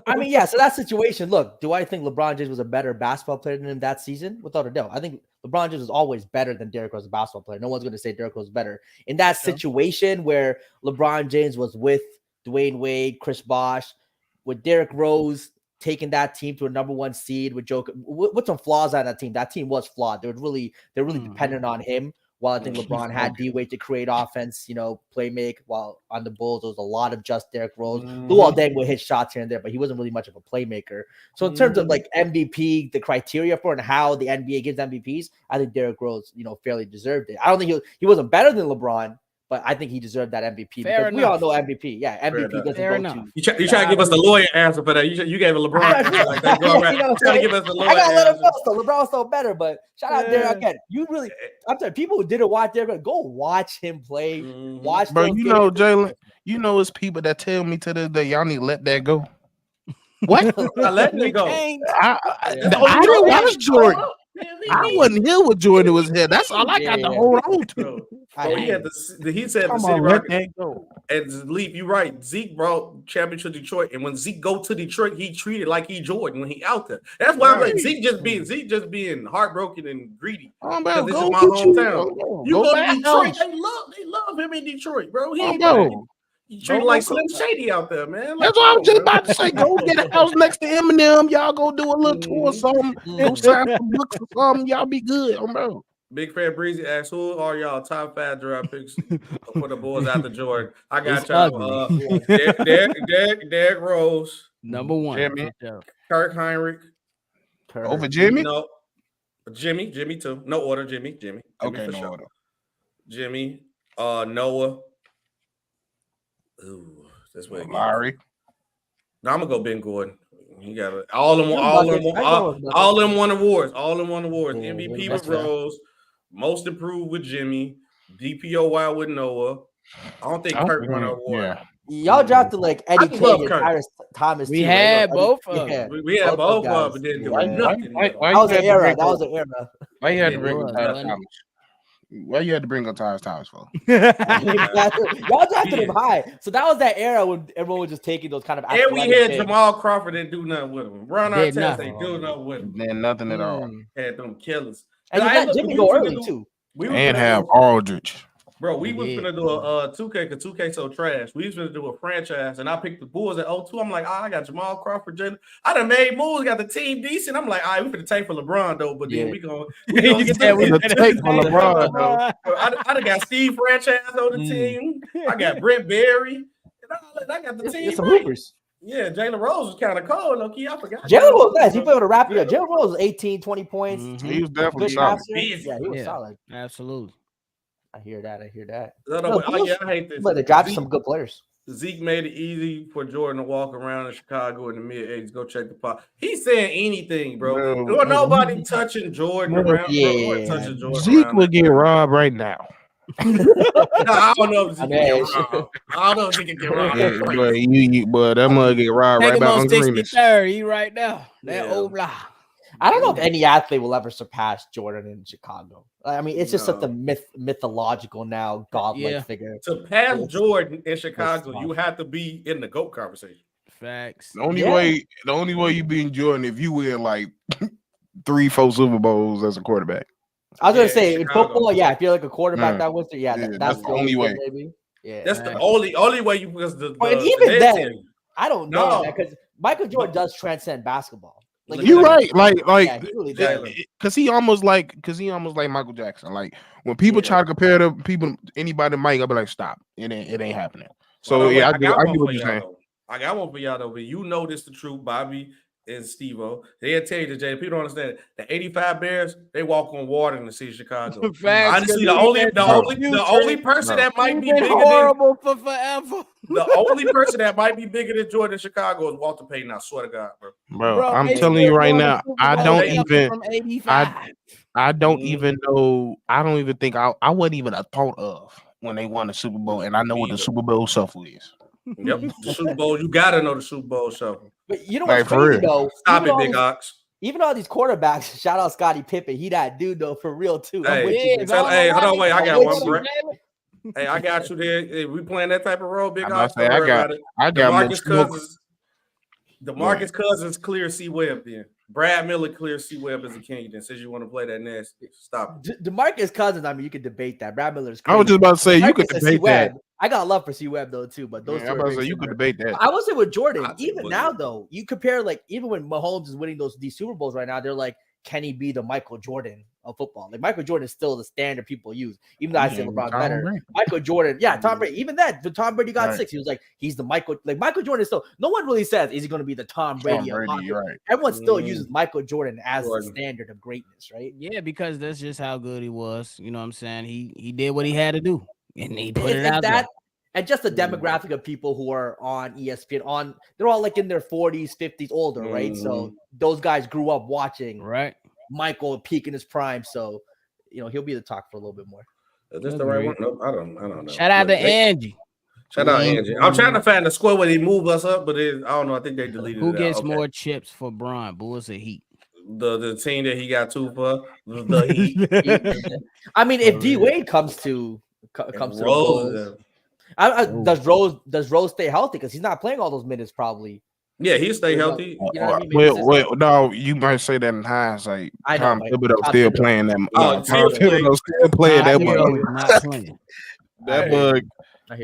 I mean, yeah, so that situation, look, do I think LeBron James was a better basketball player than him that season? Without a doubt. I think LeBron James was always better than Derrick Rose as a basketball player. No one's going to say Derrick Rose was better. In that situation where LeBron James was with Dwayne Wade, Chris Bosh, with Derrick Rose taking that team to a number 1 seed with Joker, with some flaws on that team. That team was flawed. They're really dependent on him. While I think LeBron had D-Wade to create offense, play make. While on the Bulls, there was a lot of just Derrick Rose. Luol Deng would hit shots here and there, but he wasn't really much of a playmaker. So in terms of like MVP, the criteria for and how the NBA gives MVPs, I think Derrick Rose, fairly deserved it. I don't think he wasn't better than LeBron, but I think he deserved that MVP. Because we all know MVP. Yeah, MVP doesn't go to. You try to give us the lawyer answer for that. You gave a LeBron answer like that. Go around. Try to give us the lawyer answer. I gotta let him know. So LeBron's still better, but shout out Derrick again. I'm telling people who didn't watch Derrick, go watch him play. Watch, bro. Jalen. It's people that tell me to this day, y'all need to let that go. What? I let it go. I didn't watch Jordan. I wasn't here with Jordan was here. That's all I got to hold on to. He said the City Rockets. And Leaf, you're right. Zeke brought championship to Detroit, and when Zeke go to Detroit, he treated like he Jordan when he out there. That's why I'm like Zeke just being heartbroken and greedy. Because this is my hometown. You go to Detroit, they love him in Detroit, bro. You treat like Slim Shady out there, man. That's what I was just about to say. Go get a house next to Eminem. Y'all go do a little tour or something. Go sign some books or something. Y'all be good, bro. Big Fan Breezy asks, who are y'all top 5 draft picks for the Bulls after Jordan? I got y'all. Derrick Rose. Number 1. Jimmy. Kirk Heinrich. Over Jimmy? No. Jimmy too. No order, Jimmy. Okay, for no sure. order. Jimmy. Noah. Ooh, that's what Larry. No, I'm gonna go Ben Gordon. He got it. All them won awards. MVP with Rose, most improved with Jimmy, DPOY with Noah. I don't think Kirk won an award. Yeah. Y'all drafted like Eddie King and Tyrese Thomas. We had both of them. We had both of them, but didn't do nothing. That was an era. Why you had to bring up Tyrese Thomas? Why you had to bring up Tyrese Thomas for? Y'all drafted him high. So that was that era when everyone was just taking those kind of. And we had Jamal Crawford didn't do nothing with him. Ron Artest ain't do nothing with him. Then nothing at all. Had them killers. And you got Jimmy go early too. And have Aldridge. Bro, we was gonna do a 2K because 2K so trash. We was gonna do a franchise, and I picked the Bulls at 0-2. I'm like, I got Jamal Crawford, Jalen. I done made moves, got the team decent. I'm like, we finna take for LeBron though, but then we gonna get that. Take for LeBron though. I done got Steve franchise on the team. I got Brent Berry, and I got the team. Some hoopers. Yeah, Jalen Rose was kind of cold, low key. I forgot. Jalen Rose, nice. He played with a rap. Jalen Rose was 18, 20 points. Mm-hmm. He was definitely solid. Yeah, he was solid. Absolutely. I hear that. I hate this. But they drafted some good players. Zeke made it easy for Jordan to walk around in Chicago in the mid-80s. Go check the pot. He's saying anything, bro. Nobody touching Jordan around. Yeah. Touching Jordan Zeke will get robbed right now. I don't know if Zeke can get robbed. But that mother get robbed right back on Greenish. Right now. That old blah. I don't know if any athlete will ever surpass Jordan in Chicago. I mean, it's just such a mythological now godlike figure. To pass Jordan in Chicago, you have to be in the GOAT conversation. Facts. The only way you being Jordan if you win like 3-4 Super Bowls as a quarterback. I was gonna say in football, if you're like a quarterback that wins it, that's the only way. Maybe. Yeah, that's the only way you because and even then, I don't know because Michael Jordan does transcend basketball. Like, you're right, because he almost like Michael Jackson. Like when people try to compare to anybody to Mike, I'll be like, stop, it ain't happening. So I get what you're saying. I got one for y'all though. But you know this the truth, Bobby and Steve-O. They'll tell you that Jay. People don't understand it. The 85 Bears, they walk on water in the city of Chicago. Honestly, the only person that might be bigger horrible for forever. The only person that might be bigger than Jordan in Chicago is Walter Payton. I swear to God, bro. I'm telling you right now, I don't even know. I don't even think I wasn't even a thought of when they won the Super Bowl, and I know what the Super Bowl shuffle is. Yep, the Super Bowl. You gotta know the Super Bowl shuffle. But you know what's crazy though? Stop it, Big Ox. Even all these quarterbacks, shout out Scottie Pippen. He that dude though, for real too. Hey, hold on, wait. I got one, Brett. Hey, I got you there. Hey, we playing that type of role, Big Ox. I got DeMarcus Cousins. DeMarcus Cousins clear C Webb then. Brad Miller clear C Webb as a king. Then says you want to play that nasty. Stop it. DeMarcus Cousins, I mean, you could debate that. Brad Miller's crazy. I was just about to say you could debate that. I got love for C Webb though too, but those I'm about to say you could debate that. I will say with Jordan, even now though, you compare like even when Mahomes is winning these Super Bowls right now, they're like, can he be the Michael Jordan of football? Like Michael Jordan is still the standard people use, even though I say LeBron's better. Brady. Michael Jordan, Tom Brady. Even that, when Tom Brady got 6, he was like, he's the Michael Jordan is still. No one really says is he going to be the Tom Brady of hockey. Right. Everyone still uses Michael Jordan as the standard of greatness, right? Yeah, because that's just how good he was. You know what I'm saying? He did what he had to do, and he put it out there. And just the demographic of people who are on ESPN, they're all like in their 40s, 50s, older, right? So those guys grew up watching Michael peak in his prime. So, he'll be the talk for a little bit more. Is this the right one? Nope, I don't know. Shout out to Angie. Shout out Angie. I'm trying to find the square where they move us up, but I don't know. I think they deleted it. Who gets more chips for Bron, Bulls or Heat? The team that he got 2 for, the Heat. I mean, if D Wade comes to Rose. Does Rose stay healthy? Because he's not playing all those minutes, probably. Yeah, he'll stay healthy. You know what I mean? Well, no, you might say that in hindsight. Tom Thibodeau still playing that. Tom Thibodeau still playing that bug. That bug,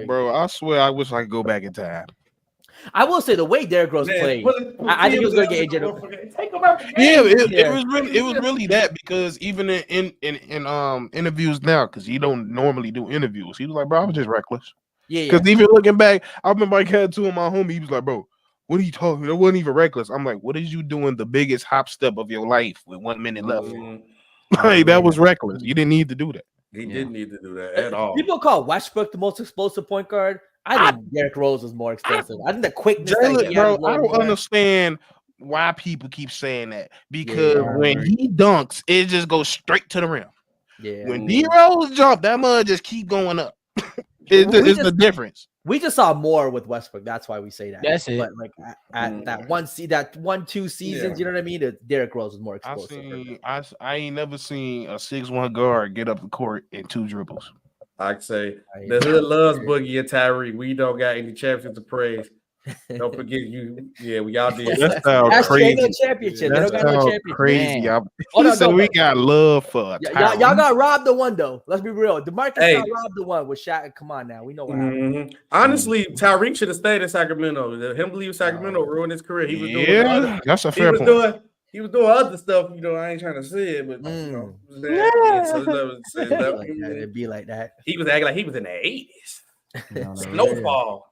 bro. I swear, I wish I could go back in time. I will say the way Derrick Rose played, I think he was going to get AJ. It was really that because even in interviews now, because he don't normally do interviews, he was like, bro, I was just reckless. Yeah. Because even looking back, I remember I had 2 of my homies. He was like, bro, what are you talking? It wasn't even reckless. I'm like, what is you doing the biggest hop step of your life with 1 minute left? Like that was reckless. You didn't need to do that. He didn't need to do that at all. People call Westbrook the most explosive point guard. I think Derrick Rose was more explosive. I think the quickness. Bro, I don't understand why people keep saying that because when he dunks, it just goes straight to the rim. Yeah. When D Rose jump, that mud just keep going up. It's the difference. We just saw more with Westbrook. That's why we say that. That's it. But like at that 1-2 seasons, you know what I mean? Derrick Rose was more explosive. I ain't never seen a 6'1" guard get up the court in 2 dribbles. I'd say the hood loves Boogie and Tyree. We don't got any champions to praise. Don't forget you. Yeah, we all did. That's crazy. Championship. They don't got no championship. Crazy. We got love for y'all got robbed the one though. Let's be real. DeMarcus got robbed the one with Shaq. Come on now, we know what happened. Honestly, Tyreek should have stayed in Sacramento. Him leaving Sacramento ruined his career. He was doing that's a fair point. He was doing other stuff, I ain't trying to say it, but it'd be like that. He was acting like he was in the 80s. Snowfall.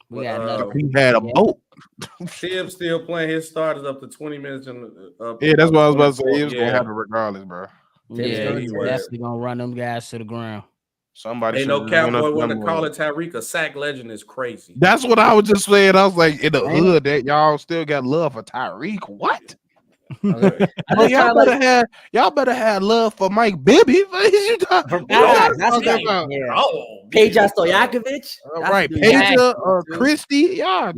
We got he had a boat. Tibbs still playing his starters up to 20 minutes. That's what I was about to say. He was gonna have it regardless, bro. Yeah, he's definitely gonna run them guys to the ground. Somebody ain't no cowboy want to call it Tyreek a sack legend is crazy. That's what I was just saying. I was like, in the hood, that y'all still got love for Tyreek. What? Y'all better have love for Mike Bibby. Paige Stojakovic. Right, Paige Christie. Y'all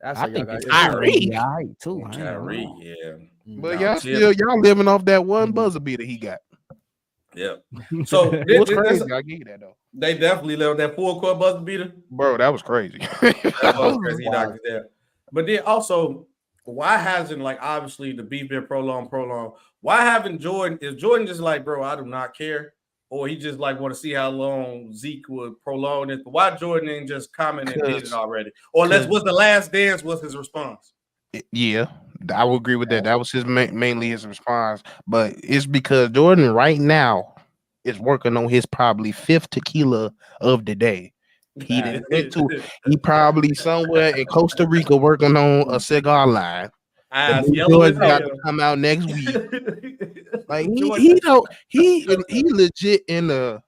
that's I think Tyreek too. Tyreek, but y'all living off that one buzzer beater he got. Yeah. So it was crazy. I give you that though. They definitely left that full court buzzer beater. Bro, that was crazy. That was crazy. But then also, why hasn't obviously the beef been prolonged? Why haven't Jordan? Is Jordan just like, bro, I do not care, or he just want to see how long Zeke would prolong it? But why Jordan ain't just comment and did it already? Or was the last dance was his response? Yeah, I would agree with that. That was mainly his response, but it's because Jordan right now is working on his probably 5th tequila of the day, He didn't went to. He probably somewhere in Costa Rica working on a cigar line. The new Jordan got to come out next week. Like he legit in the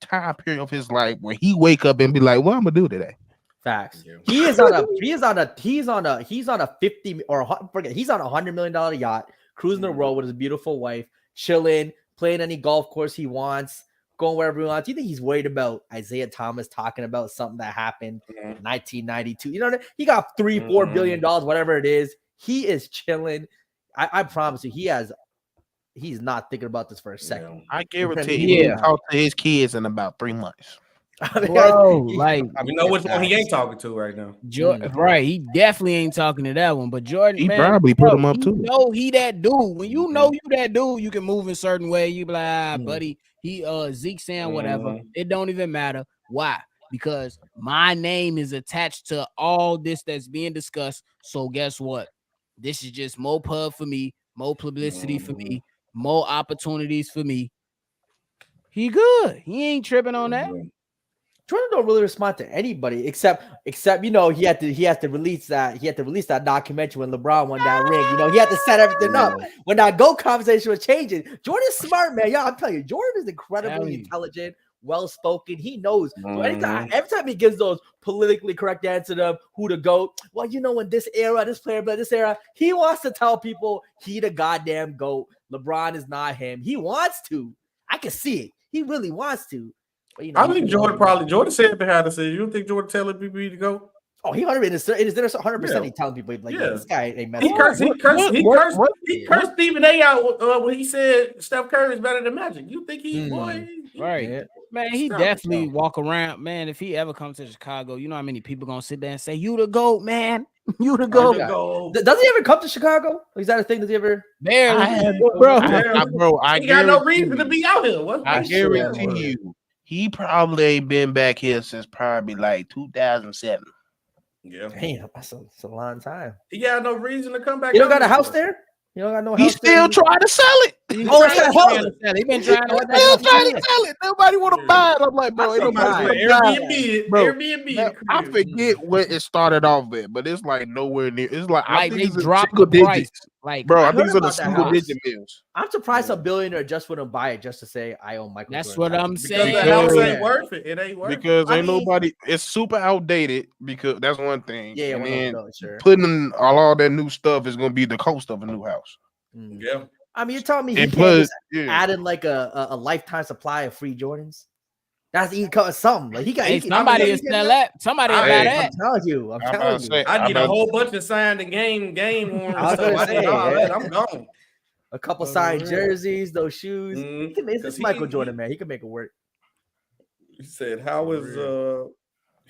time period of his life where he wake up and be like, "What I'm gonna do today?" Facts. He's on a $50 or forget he's on $100 million yacht, cruising the road with his beautiful wife, chilling, playing any golf course he wants, going wherever he wants. Do you think he's worried about Isiah Thomas talking about something that happened in 1992? You know what I mean? He got $3-4 billion, whatever it is. He is chilling. I promise you, he's not thinking about this for a second. I guarantee he will talk to his kids in about 3 months. Bro, like you know which one he ain't talking to right now. Jordan, right? He definitely ain't talking to that one. But Jordan, he probably put him up too. You know he that dude. When you know you that dude, you can move in a certain way. You be like, buddy, he Zeke saying whatever. It don't even matter. Why? Because my name is attached to all this that's being discussed. So guess what? This is just more pub for me, more publicity for me, more opportunities for me. He good. He ain't tripping on that. Jordan don't really respond to anybody except you know he had to release that documentary when LeBron won that ring. You know he had to set everything up when that GOAT conversation was changing. Jordan's smart, man. Yeah, I'm telling you, Jordan is incredibly intelligent, well spoken. He knows. So every time he gives those politically correct answers of who to GOAT, well, you know, in this era, this player, but this era, he wants to tell people he the goddamn GOAT. LeBron is not him. He wants to. I can see it. He really wants to. But, you know, I think Jordan said behind the scenes. You don't think Jordan telling people to go? Oh, he 100%. He's telling people like this guy ain't messing. He cursed Stephen A out when he said Steph Curry is better than Magic. You think right? Man, he definitely walk around. Man, if he ever comes to Chicago, you know how many people gonna sit there and say, "You the GOAT, man. You the GOAT." Does he ever come to Chicago? Is that a thing? Does he ever? Barely, bro. He got no reason to be out here. I guarantee you. He probably ain't been back here since probably like 2007. Yeah. Damn, that's a long time. He got no reason to come back. You don't got a house there? You don't got no house. He still trying to sell it. He been trying to sell it. Nobody want to buy it. I'm like, bro, Airbnb. I forget where it started off with, but it's like nowhere near. It's like I think they dropped the price. Like, bro, I think it's in the single digit bills. I'm surprised a billionaire just wouldn't buy it just to say I own Michael. That's Jordan. what I'm saying. Because the house ain't worth it. It ain't worth it. Because ain't nobody. It's super outdated. Because that's one thing. Yeah, and then sure. Putting all that new stuff is going to be the cost of a new house. Yeah. I mean, you're telling me he can't add in like a lifetime supply of free Jordans? That's something. Like he got somebody is sell that. Somebody buy that. I'm telling you. I need a whole bunch of signed and game worn. I'm gone. A couple signed jerseys, those shoes. It's Michael Jordan, man. He can make it work. He said, "How is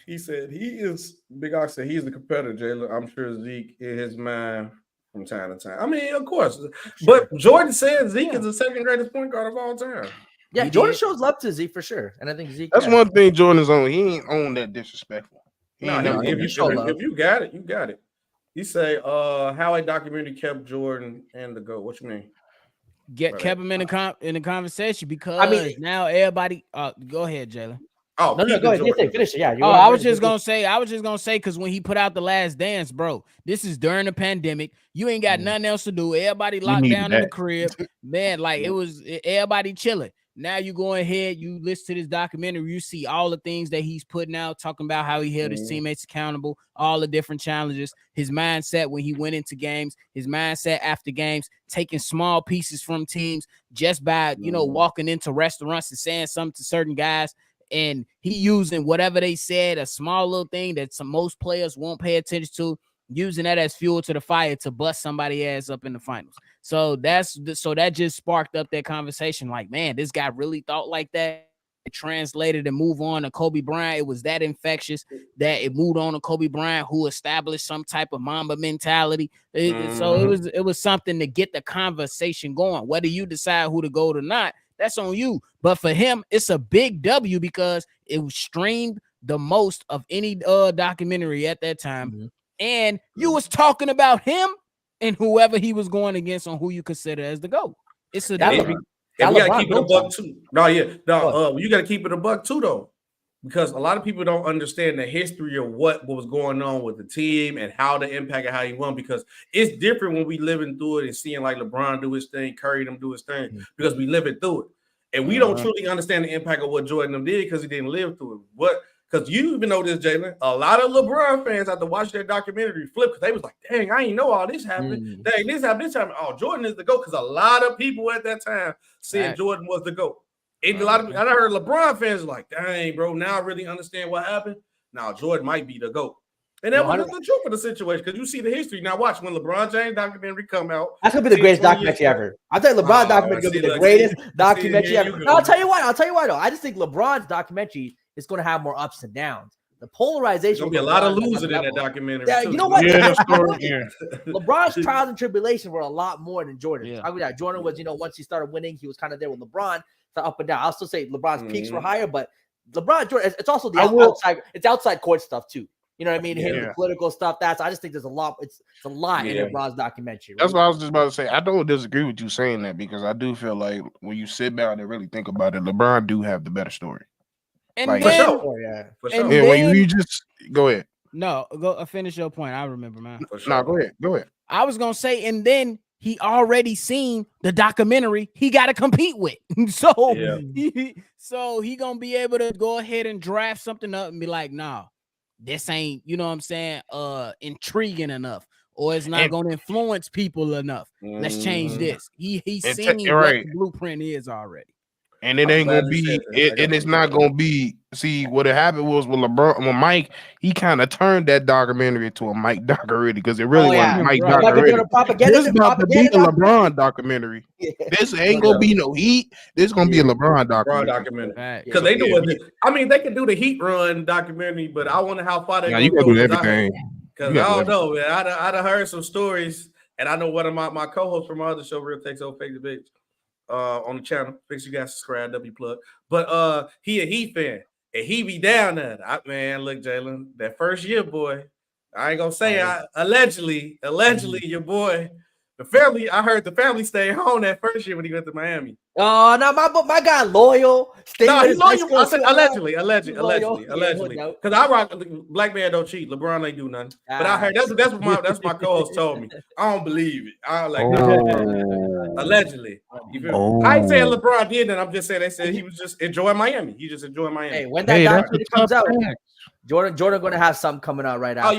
He said he is. Big Ox said he's the competitor, Jalen. I'm sure Zeke in his mind from time to time. I mean, of course, but Jordan said Zeke is the second greatest point guard of all time. Yeah, Jordan shows love to Zeke for sure, and I think Zeke. That's one thing Jordan's on. He ain't on that disrespectful. If you got it, you got it. He say, how a documentary kept Jordan and the GOAT. What you mean? Kept him in the conversation because now everybody. Go ahead, Jalen. Oh, no, go ahead. Finish it. Yeah. I was just gonna say, because when he put out The Last Dance, bro, this is during the pandemic. You ain't got nothing else to do. Everybody locked down in the crib, man. Like it was everybody chilling. Now you go ahead, you listen to this documentary, you see all the things that he's putting out, talking about how he held his teammates accountable, all the different challenges, his mindset when he went into games, his mindset after games, taking small pieces from teams just by walking into restaurants and saying something to certain guys. And he using whatever they said, a small little thing that most players won't pay attention to, using that as fuel to the fire to bust somebody ass up in the finals. So that just sparked up that conversation. Like, man, this guy really thought like that. It translated and moved on to Kobe Bryant. It was that infectious that it moved on to Kobe Bryant, who established some type of Mamba mentality. So it was something to get the conversation going. Whether you decide who to go or not, that's on you. But for him, it's a big W because it was streamed the most of any documentary at that time. And you was talking about him and whoever he was going against on who you consider as the GOAT. It's a W. We gotta keep it a buck too. You gotta keep it a buck too, though. because a lot of people don't understand the history of what was going on with the team and how the impact and how he won, because it's different when we living through it and seeing like LeBron do his thing, Curry them do his thing, because we living through it. And we don't truly understand the impact of what Jordan them did because he didn't live through it. What? Because you even know this, Jalen, a lot of LeBron fans after watching that documentary flip because they was like, dang, I ain't know all this happened. Dang, this happened. Oh, Jordan is the GOAT, because a lot of people at that time said Jordan was the GOAT. And a lot of I heard LeBron fans like, dang, bro, now I really understand what happened. Now Jordan might be the GOAT. And that was the truth of the situation, because you see the history. Now watch when LeBron James documentary come out. That's gonna be the greatest documentary ever. I think LeBron documentary gonna be the greatest documentary ever. I'll tell you why. Though. I just think LeBron's documentary is gonna have more ups and downs. The polarization. There's gonna be a lot of losers in that documentary. Yeah, too. You know what? Yeah, LeBron's trials and tribulations were a lot more than Jordan's. Yeah. I mean, Jordan was, once he started winning, he was kind of there with LeBron. So up and down. I'll still say LeBron's peaks were higher, but LeBron, Jordan, it's also the outside. It's outside court stuff too. You know what I mean? The political stuff. I just think there's a lot. It's a lot in LeBron's documentary. Right? That's what I was just about to say. I don't disagree with you saying that, because I do feel like when you sit down and really think about it, LeBron do have the better story. And like, then, For sure. When you just go ahead. No, go finish your point. I remember mine. No, go ahead. I was gonna say, and then he already seen the documentary he got to compete with, so he gonna be able to go ahead and draft something up and be like, nah, this ain't, you know what I'm saying, intriguing enough, or it's not gonna influence people enough. Let's change this. He's seen what the blueprint is already. And it ain't gonna be and it's not gonna be. See, what happened was with LeBron, with Mike, he kind of turned that documentary into a Mike doc already, because it really wasn't Mike doc already. This is about to be a LeBron documentary. This ain't gonna be no Heat. This is gonna be a LeBron documentary. Because they do it. I mean, they can do the Heat run documentary, but I wonder how far they. Now you gotta do everything. Because I don't know, man. I done heard some stories, and I know one of my co-hosts from my other show, Real Takes Over Fake the Bitch, on the channel. Make sure you guys subscribe, W plug. But he a Heat fan, and he be down there. Man, look, Jalen, that first year, boy. I ain't gonna say allegedly, your boy. The family, I heard the family stayed home that first year when he went to Miami. Oh, no, my guy loyal. No, he's loyal. I said allegedly. Because I rock black man don't cheat. LeBron ain't do nothing. But I heard that's what my co-host told me. I don't believe it. I like allegedly. I ain't saying LeBron did that. I'm just saying they said he was just enjoying Miami. He just enjoying Miami. Hey, when that documentary comes out, Jordan gonna have something coming out right now.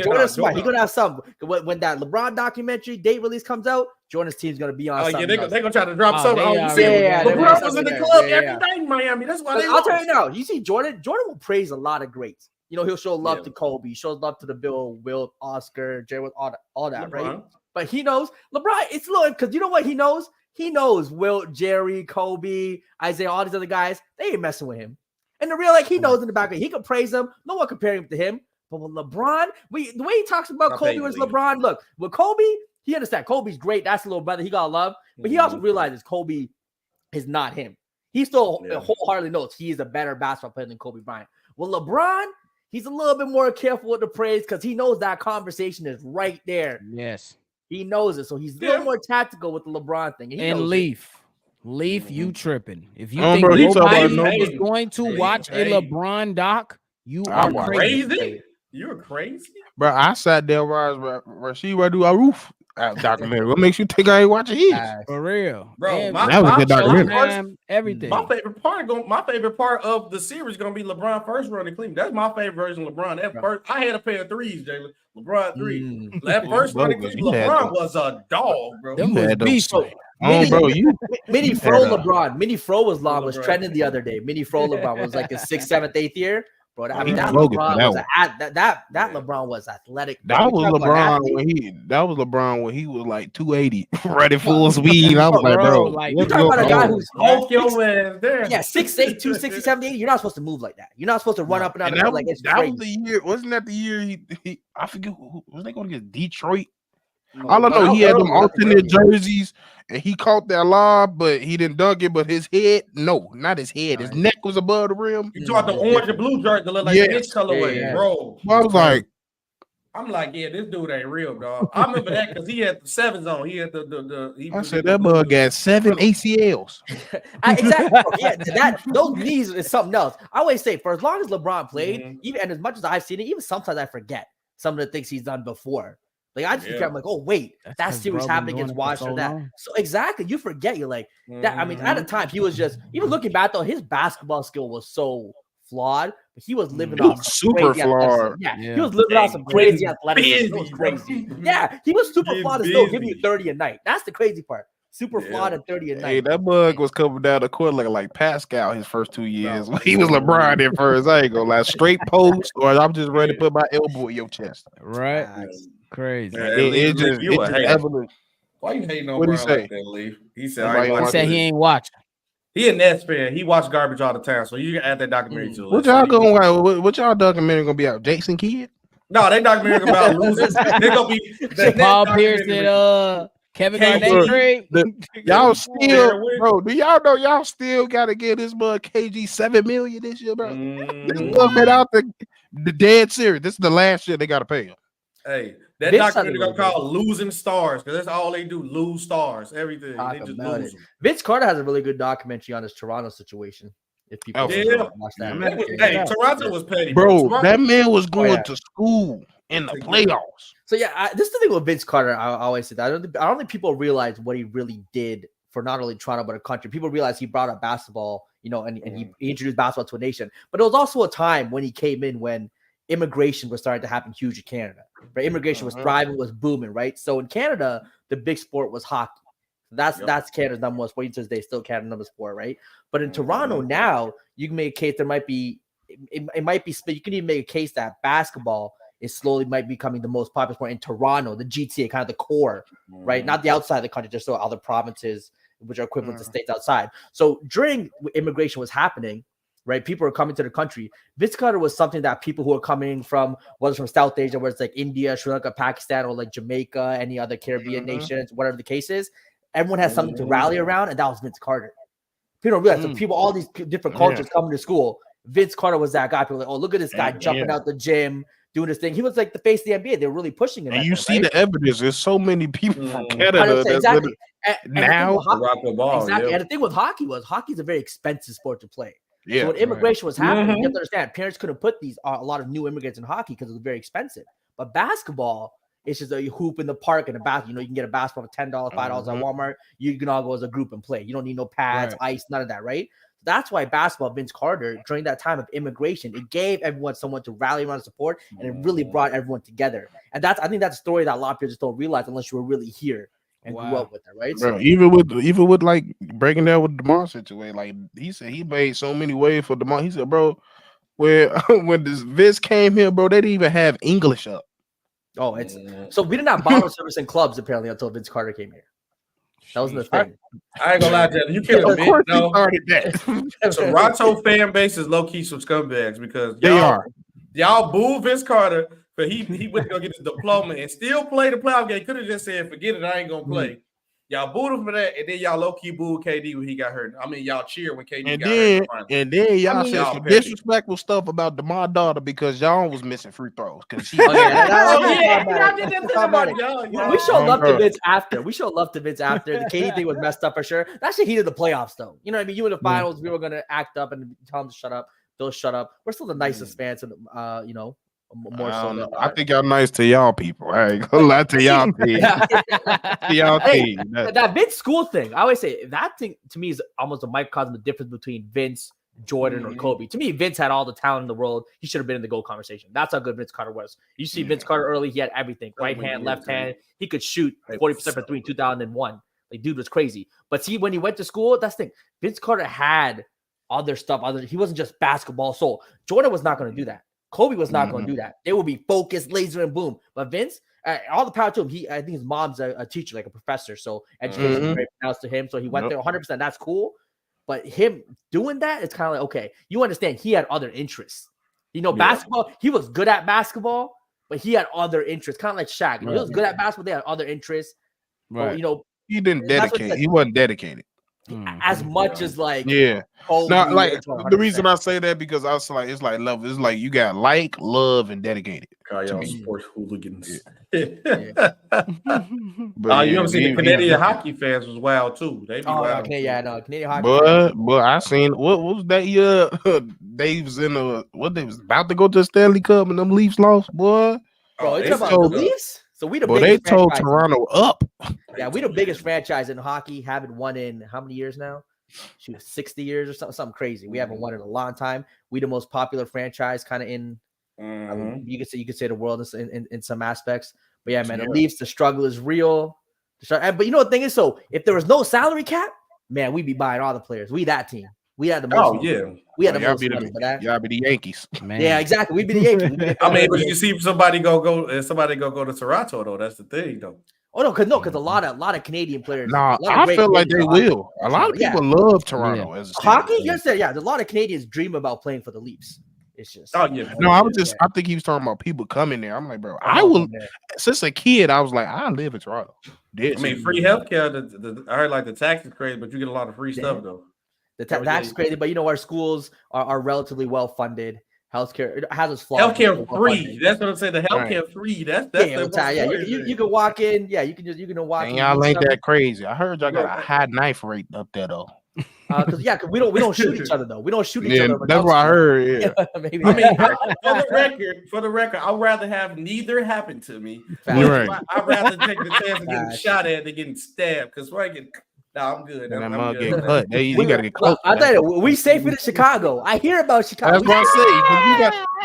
Jordan's smart. He's gonna have something. When that LeBron documentary date release comes out, Jordan's team's gonna be on. They're gonna try to drop something. LeBron was in the club every night in Miami. That's why I'll tell you now. You see, Jordan will praise a lot of greats. He'll show love to Kobe, shows love to the Bill, Wilt, Oscar, Jerry, all that, right? But he knows LeBron. It's little because you know what he knows. He knows Wilt, Jerry, Kobe, Isaiah, all these other guys. They ain't messing with him. And the real, he knows in the back, he can praise them. No one comparing him to him. But with LeBron, the way he talks about Kobe was LeBron. Look, with Kobe, he understands Kobe's great. That's a little brother. He got love. But he also realizes Kobe is not him. He still wholeheartedly knows he is a better basketball player than Kobe Bryant. With LeBron, he's a little bit more careful with the praise because he knows that conversation is right there. Yes. He knows it. So he's a little more tactical with the LeBron thing. And Leaf, you tripping. If you think nobody is going to watch a LeBron doc, you are crazy. You're crazy. Bro, I sat there while Rasheed Roof documentary. What makes you think I ain't watching his? For real. Bro, that was a good documentary. Everything. My favorite part of the series is gonna be LeBron first run in Cleveland. That's my favorite version of LeBron. That first, I had a pair of threes, Jalen. LeBron 3. That first run in Cleveland, LeBron was a dog, bro. Them was beast. Mini Fro LeBron. Mini Fro was trending the other day. Mini Fro LeBron was like his 6th, 7th, 8th year. Bro, that LeBron was athletic. That was LeBron when he was like 280, ready full speed. I was like, bro, you're talking about a guy who's 6'8", 260, 70, 80. You're not supposed to move like that. You're not supposed to run up and down the field like it's crazy. Was the year. Wasn't that the year he I forget who was they going against Detroit? All I know, he had them alternate jerseys, and he caught that lob, but he didn't dunk it. But his head, no, not his head. His neck was above the rim. You talking the orange and blue jersey that look like the Knicks colorway, bro. Well, I was like, I'm like, yeah, this dude ain't real, dog. I remember that because he had the 7s on. He had I said that bug got 7 ACLs. Exactly. Yeah, those knees is something else. I always say, for as long as LeBron played, even and as much as I've seen it, even sometimes I forget some of the things he's done before. Like I just I'm like, oh wait, that series happened against Washington. So exactly, you forget. You're like that. I mean, at the time, he was just even looking back though, his basketball skill was so flawed, but he was living off super flawed. Yeah, he was living off some crazy athleticism. It was crazy. Yeah, he was super flawed and still giving you 30 a night. That's the crazy part. Super flawed and 30 a night. Hey, that bug was coming down the court looking like Pascal his first 2 years. He was LeBron at first. I ain't gonna lie. Straight post, or I'm just ready to put my elbow in your chest. Right. Crazy. It just evolution. Why you hating on What Brown he say? like that, Lee? He said he ain't watching. He a Nets fan. He watch garbage all the time, so you can add that documentary to it. What y'all going? What y'all documentary gonna be out? Jason Kidd? No, they documentary about losing. They gonna be Paul Pierce and Kevin Garnett. Y'all still, bro? Do y'all know y'all still got to give this bug KG $7 million this year, bro? This bug been out the dead serious. This is the last year they got to pay him. Hey, that documentary gonna call "Losing Stars" because that's all they do: lose stars, everything. They just lose them. Vince Carter has a really good documentary on his Toronto situation. If people watch that, Toronto was petty, bro. That man was going to school in the playoffs. So yeah, this is the thing with Vince Carter. I always say that I don't think people realize what he really did for not only Toronto but a country. People realize he brought up basketball, and he introduced basketball to a nation. But it was also a time when he came in when immigration was starting to happen huge in Canada. Right, immigration was thriving, was booming. Right, so in Canada, the big sport was hockey. That's Canada's number one sport. To this day, still Canada's number sport, right? But in Toronto now, you can make a case there might be it might be split. You can even make a case that basketball is slowly might becoming the most popular sport in Toronto, the GTA, kind of the core, right? Not the outside of the country, just so other provinces which are equivalent to states outside. So during immigration was happening, right? People are coming to the country. Vince Carter was something that people who are coming from, whether it's from South Asia, whether it's like India, Sri Lanka, Pakistan, or like Jamaica, any other Caribbean nations, whatever the case is, everyone has something to rally around, and that was Vince Carter. People don't realize. So people, all these different cultures coming to school. Vince Carter was that guy. People were like, oh, look at this guy jumping out the gym, doing this thing. He was like the face of the NBA. They were really pushing him. And you see the evidence. There's so many people from Canada exactly. now. Exactly. And the thing with hockey's a very expensive sport to play. Yeah. So when immigration was happening, you have to understand, parents couldn't put a lot of new immigrants in hockey because it was very expensive. But basketball, it's just a hoop in the park and a basketball. You can get a basketball for $10, $5 at Walmart. You can all go as a group and play. You don't need no pads, ice, none of that, right? That's why basketball, Vince Carter, during that time of immigration, it gave everyone someone to rally around and support, and it really brought everyone together. And I think that's a story that a lot of people just don't realize unless you were really here and grew up with it, right? Bro, so, even with like breaking down with DeMar situation, like he said, he made so many waves for DeMar. He said, bro, when this Vince came here, bro, they didn't even have English up. Oh, it's so we didn't have bottle service in clubs apparently until Vince Carter came here. That wasn't the thing. I ain't gonna lie to you. You can't admit that. Toronto fan base is low key some scumbags because y'all boo Vince Carter, but he went to go get his diploma and still play the playoff game. Could have just said, "Forget it, I ain't gonna play." Y'all booed him for that, and then y'all low key booed KD when he got hurt. I mean, y'all cheer when KD got hurt. And then y'all said some disrespectful stuff about DeMar daughter because y'all was missing free throws because she. We showed love to Vince after. The KD thing was messed up for sure. That shit heated the playoffs though. You know what I mean? You in the finals, we were gonna act up and tell them to shut up. They'll shut up. We're still the nicest fans, you know. More so I think y'all nice to y'all people. I ain't gonna lie to y'all team. That Vince school thing, I always say that thing to me is almost a microcosm of the difference between Vince, Jordan, or Kobe. To me, Vince had all the talent in the world. He should have been in the GOAT conversation. That's how good Vince Carter was. You see Vince Carter early, he had everything. Right hand, left hand. He could shoot 40% for three in 2001. Like, dude was crazy. But see, when he went to school, that's the thing. Vince Carter had other stuff. He wasn't just basketball soul. Jordan was not going to do that. Kobe was not going to do that. They will be focused, laser, and boom. But Vince, all the power to him. I think his mom's a teacher, like a professor. So education is very pronounced to him. So he went there 100%. That's cool. But him doing that, it's kind of like, okay, you understand he had other interests. You know, basketball, he was good at basketball, but he had other interests. Kind of like Shaq. He was good at basketball. They had other interests. Right. But, you know, he didn't dedicate. He wasn't dedicated. as much as like No, like the reason I say that because I was like, it's like love. It's like you got like, love, and dedicated. Y'all sports hooligans. But you ever seen the Canadian hockey fans was wild too. They be wild. Canadian hockey. But I seen what was that year? They was in they was about to go to the Stanley Cup and them Leafs lost, boy. Bro, you talking about the Leafs? So we the biggest. They told Toronto up. Yeah, we the biggest franchise in hockey. Haven't won in how many years now? 60 years or something crazy. We haven't won in a long time. We the most popular franchise, kind of in. I mean, you could say the world in some aspects. But yeah, man, the Leafs, the struggle is real. But you know the thing is, so if there was no salary cap, man, we'd be buying all the players. We that team. We had the most. We had the most money for that. Y'all be the Yankees. Man. Yeah, exactly. We'd be the Yankees. I mean, but you see somebody go to Toronto though. That's the thing though. Oh no, because a lot of Canadian players. Nah, I feel like they will. A lot of people love Toronto as a hockey. Yes, yeah. A lot of Canadians dream about playing for the Leafs. It's just no. I think he was talking about people coming there. I'm like, bro, I will. Since a kid, I was like, I live in Toronto. I mean, free healthcare. I heard like the tax is crazy, but you get a lot of free stuff though. The tax is crazy, but you know our schools are relatively well funded. Healthcare has its flaws. Healthcare free. That's what I'm saying. The healthcare free. That's you can walk in. Yeah, you can walk in. Y'all ain't that crazy. I heard y'all got a high knife rate up there though. Because we don't shoot each other though. We don't shoot each other. That's what I heard. Yeah. Maybe. I mean, for the record, I'd rather have neither happen to me. Right. I'd rather take the chance of getting shot at than getting stabbed. Because I'm good. I'm good. Cut. You gotta get close. I tell you, we safer in Chicago. I hear about Chicago. That's what I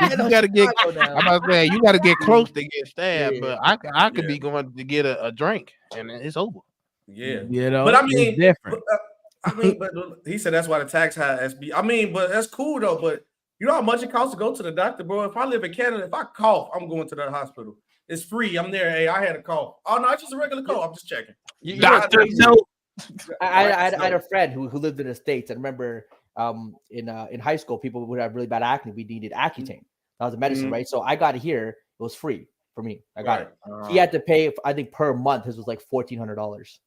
say. You got to get. I'm about to say you got to get close to get stabbed. But I could be going to get a drink and it's over. Yeah, you know. But I mean, different. But he said that's why the tax high SB. I mean, but that's cool though. But you know how much it costs to go to the doctor, bro. If I live in Canada, if I cough, I'm going to the hospital. It's free. I'm there. Hey, I had a cough. Oh no, it's just a regular cough. I'm just checking. Doctor, no. I had a friend who lived in the States. I remember in high school, people would have really bad acne. We needed Accutane. That was a medicine, right? So I got it here. It was free for me. I got it. He had to pay, I think, per month. His was like $1,400.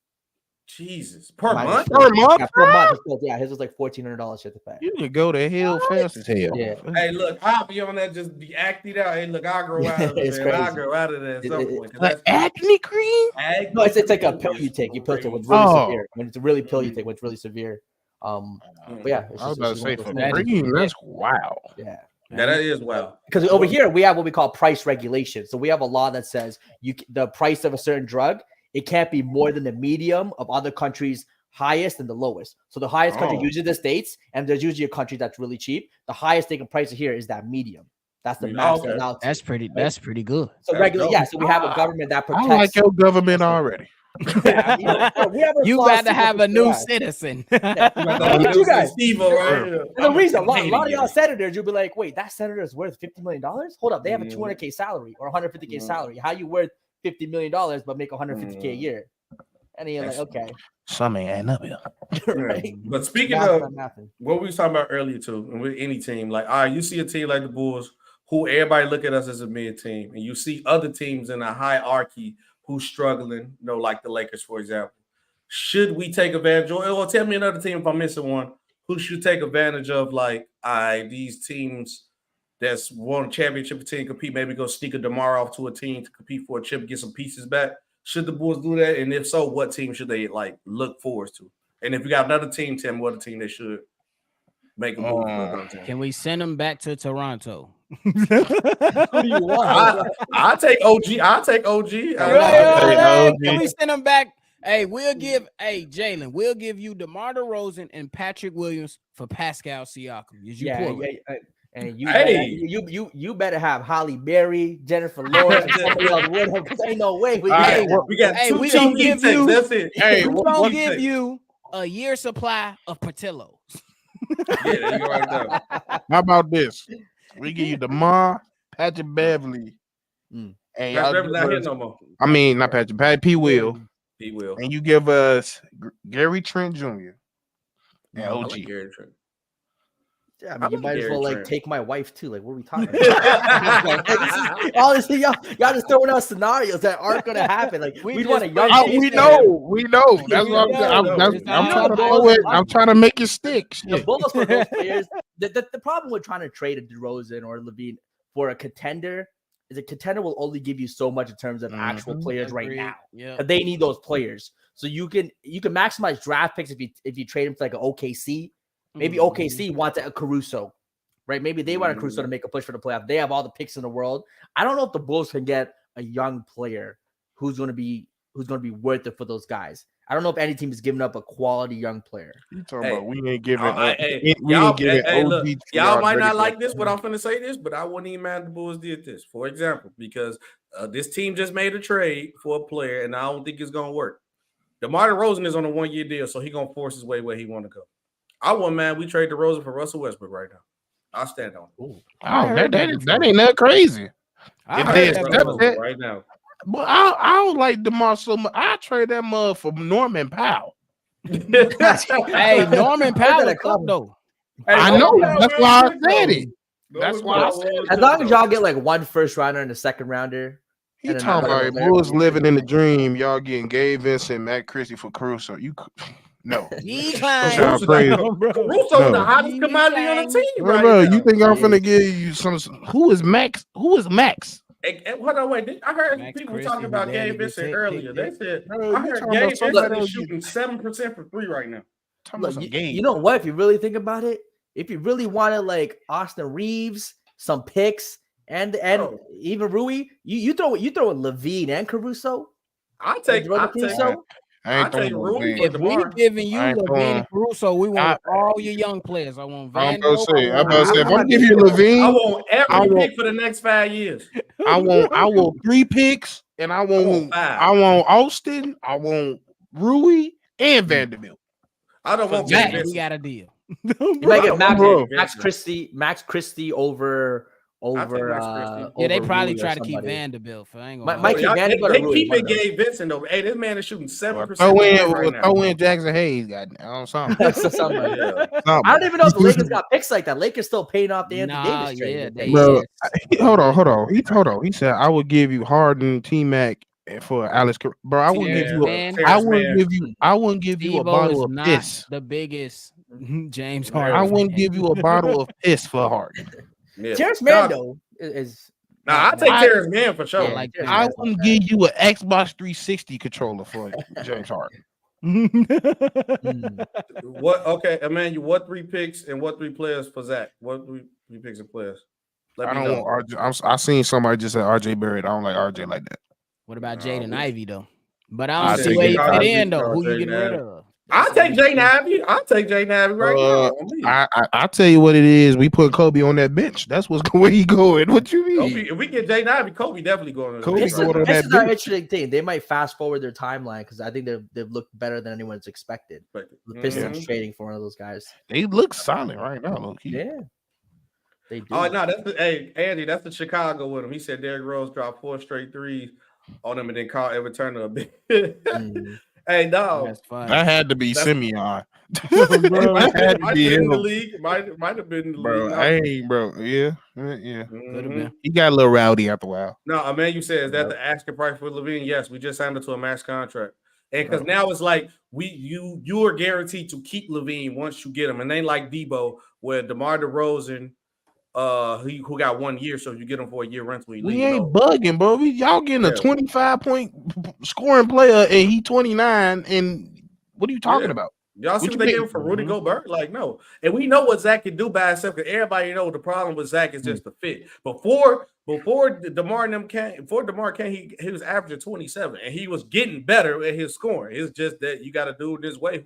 Jesus, per month? Per month? Yeah, per month. Yeah, his was like $1,400 you had to pay. You can go to hell fast as hell. Yeah. Hey, look, I'll be on that. Just be acted out. Hey, look, I'll grow out of it. I'll grow out of that at some point. Like acne cream? No, it's like a pill you take. You pill it when it's really severe. When it's a really pill you take when it's really severe. But yeah, I was about to say for cream. That's wow. Yeah. Yeah, that is wild. Because over here we have what we call price regulation. So we have a law that says the price of a certain drug, it can't be more than the medium of other countries' highest and the lowest. So the highest country usually the States, and there's usually a country that's really cheap. The highest they can price it here is that medium. That's the max. Okay. That's pretty good. So regular, so we have a government that protects. I like your government already. You got to have a new citizen. You guys. The reason a lot of y'all senators, you'll be like, wait, that senator is worth $50 million? Hold up, they have a $200K salary or $150K salary. How you worth $50 million but make $150K a year? And you're like, okay, some ain't adding up here. Right. But speaking of what we was talking about earlier too, and with any team, like, all right, you see a team like the Bulls, who everybody look at us as a mid team, and you see other teams in a hierarchy who's struggling, like the Lakers, for example. Should we take advantage of, or tell me another team if I'm missing one, who should take advantage of, like, these teams that's won a championship team, compete, maybe go sneak a DeMar off to a team to compete for a chip, get some pieces back? Should the Bulls do that? And if so, what team should they, like, look forward to? And if you got another team, tell me what team they should make a move for. Can we send them back to Toronto? Who do you want? I'll take OG. Can we send them back? Hey, Jalen, we'll give you DeMar DeRozan and Patrick Williams for Pascal Siakam. And you better have Holly Berry, Jennifer Lawrence, because ain't no way we got two cheap takes. That's it. Hey, we're gonna give you a year supply of Portillo's. Yeah, there you go right there. How about this? We give you DeMar, Patrick Beverly, and Beverly not here no more. I mean, not Patrick, P. Will. P. Will. And you give us Gary Trent Jr. and OG. Gary Trent. I mean, you might as well like take my wife too. Like, what are we talking about? Honestly, y'all just throwing out scenarios that aren't gonna happen. Like, we want a young. We know. That's what I'm trying to make it stick. The Bulls for those players. The problem with trying to trade a DeRozan or LaVine for a contender is a contender will only give you so much in terms of actual players right now. Yeah, they need those players. So you can maximize draft picks if you trade them for like an OKC. Maybe OKC wants a Caruso, right? Maybe they want a Caruso to make a push for the playoff. They have all the picks in the world. I don't know if the Bulls can get a young player who's going to be worth it for those guys. I don't know if any team is giving up a quality young player. You talking about we ain't giving look, y'all might not like this, but I'm finna say this, but I wouldn't even mind the Bulls did this, for example, because this team just made a trade for a player, and I don't think it's gonna work. DeMar DeRozan is on a 1-year deal, so he's gonna force his way where he want to go. I wouldn't mind we trade DeRozan for Russell Westbrook right now. I'll stand on it. That ain't that crazy. Right now. But I don't like DeMar so much. I trade that mug for Norman Powell. Hey, Norman Powell a club though. I know. That's why I said it. That's why I said it. As long as y'all get like one first rounder and a second rounder. He talking about Bulls living in the dream. Y'all getting Gabe Vincent, Matt Christie for Caruso. No. Caruso the hottest commodity on the team right now. You think I'm finna give you some? Who is Max? Hold on, wait. I heard Max people talking about Gabe Vincent earlier. They said I heard Gabe Vincent is shooting 7% for 3 right now. Look, you know what? If you really think about it, if you really wanted like Austin Reeves, some picks, and even Rui, you throw LaVine and Caruso. I'll take Rui. If we giving you LaVine and Caruso, we want all your young players. I want Van. I'm gonna say, if I'm giving you LaVine, I want every pick for the next 5 years. I want 3 picks, and I want Austin, I want Rui and Vanderbilt. I don't want that. We got a deal. You might get Max Christie over. They probably try to keep Vanderbilt. For they keeping Gabe Vincent though. Hey, this man is shooting 7%. Throw in Jackson Hayes. Something. I don't even know if the Lakers got picks like that. Lakers still paying off the Anthony Davis trade. Hold on. He said I would give you Harden, T-Mac for Alex. Bro, I wouldn't give you a bottle of piss. The biggest James Harden. I wouldn't give you a bottle of piss for Harden. Yeah. Terrence Mann though is. I'll take Terrence Mann for sure. I wouldn't give you an Xbox 360 controller for James Harden. What? Okay, Emmanuel. What 3 picks and what 3 players for Zach? What 3 picks and players? I don't want RJ. I seen somebody just said RJ Barrett. I don't like RJ like that. What about Jaden Ivey though? But I don't see where he fit in though. Who you getting rid of? I'll take Jaden Ivey. Right now. I'll tell you what it is. We put Kobe on that bench. That's where he going. What you mean? Kobe, if we get Jaden Ivey, Kobe definitely going. This is an interesting thing. They might fast forward their timeline because I think they've looked better than anyone's expected. The Pistons trading for one of those guys. They look solid right now. Look. Yeah. They do. Oh no, Andy. That's the Chicago with him. He said Derrick Rose dropped 4 straight threes on him and then caught every turn a bit. Hey, no, that had to be Simeon. Might have been in the league. Might have been in the league. Bro. Yeah. He got a little rowdy after a while. No, Emmanuel says that the asking price for LaVine. Yes, we just signed him to a max contract, and because now it's like you are guaranteed to keep LaVine once you get him, and they like Debo where DeMar DeRozan. Who got 1 year, so you get him for a year rental. We ain't bugging, bro. Y'all getting a 25-point scoring player, and he 29. And what are you talking about? Y'all see what they gave for Rudy Gobert? Like, no. And we know what Zach can do by himself, because everybody know the problem with Zach is just the fit. Before DeMar came, he was averaging 27, and he was getting better at his scoring. It's just that you got to do it this way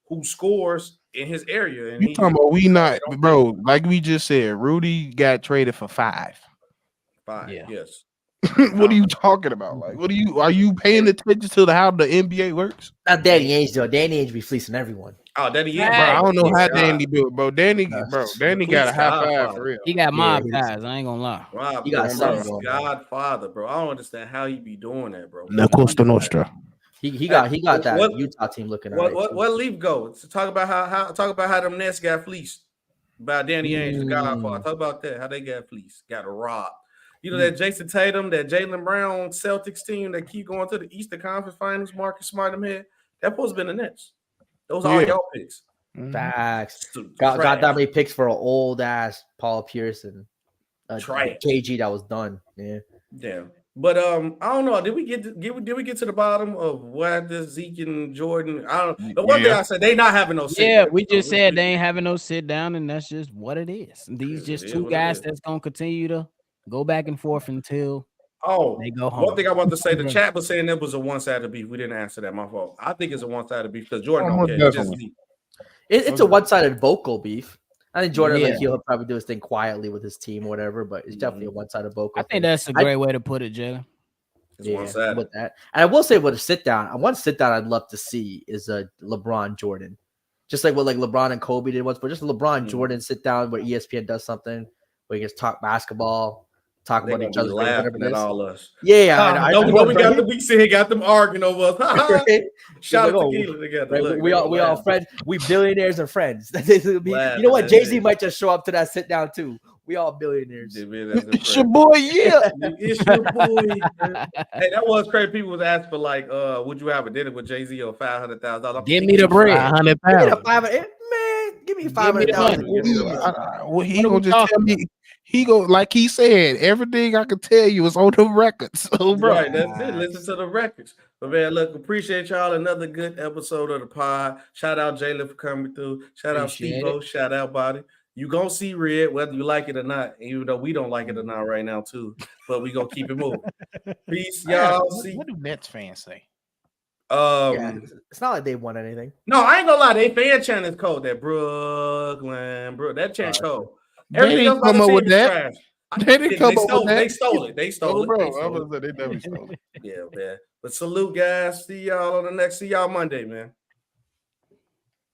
who scores in his area. And you talking about we not, bro, like we just said, Rudy got traded for 5. 5, yes. What are you talking about? Like, are you paying attention to how the NBA works? Not Danny Ainge though. Danny Ainge be fleecing everyone. Oh, Danny Ainge, bro. I don't know how Danny do it, bro. Danny got a high 5 for real. He got mob guys. I ain't gonna lie. He got some Godfather, bro. I don't understand how he be doing that, bro. La Costa Nostra. He got that Utah team looking at what Leaf go to talk about how them Nets got fleeced. About Danny Ainge, the Godfather. Talk about that. How they got fleeced, got robbed. You know that Jason Tatum, that Jaylen Brown Celtics team that keep going to the Eastern Conference Finals. Marcus Smart them here. That supposed to be the Nets. Those are y'all picks. Facts. Got that many picks for an old ass Paul Pierce and KG that was done. Yeah. But I don't know. Did we get to the bottom of why this Zeke and Jordan? I don't know. The one thing I said, they not having no sit down. Yeah, we just said they ain't having no sit down, and that's just what it is. These just two guys that's gonna continue to go back and forth until they go home. One thing I want to say, the chat was saying it was a one-sided beef. We didn't answer that. My fault. I think it's a one-sided beef because Jordan don't care. It's just me. It's a one-sided vocal beef. I think Jordan, he'll probably do his thing quietly with his team or whatever, but it's definitely a one-sided vocal. I think that's a great way to put it, Jalen. One-sided. With that. And I will say with a sit-down, one sit-down I'd love to see is a LeBron Jordan. Just like what LeBron and Kobe did once, but just LeBron Jordan sit-down where ESPN does something where he gets talk basketball, talk about each other. Laughing at all us. Yeah. We see he got them arguing over us. Shout out tequila together. Right? Look, we all friends. We billionaires and friends. You know what? Jay-Z might just show up to that sit down too. We all billionaires. It's your boy, It's your boy. Hey, that was crazy. People was asking for like, would you have a dinner with Jay-Z or $500,000? Give me the bread. $500,000. Give me $500,000. Well, he gonna just tell me. He go like he said, everything I can tell you is on the records. So, bro, right, that's it. Listen to the records. But man, look, appreciate y'all. Another good episode of the pod. Shout out Jalen for coming through. Shout out Steve-O. Shout out Body. You gonna see red whether you like it or not, even though we don't like it or not right now too. But we gonna keep it moving. Peace, y'all. What do Nets fans say? It's not like they won anything. No, I ain't gonna lie. They fan chant is cold. That Brooklyn, that chant cold. Everything else come up with that. They didn't come up with that. They stole it. They stole it. Bro, they never stole it. Yeah, man. But salute, guys. See y'all on the next. See y'all Monday, man.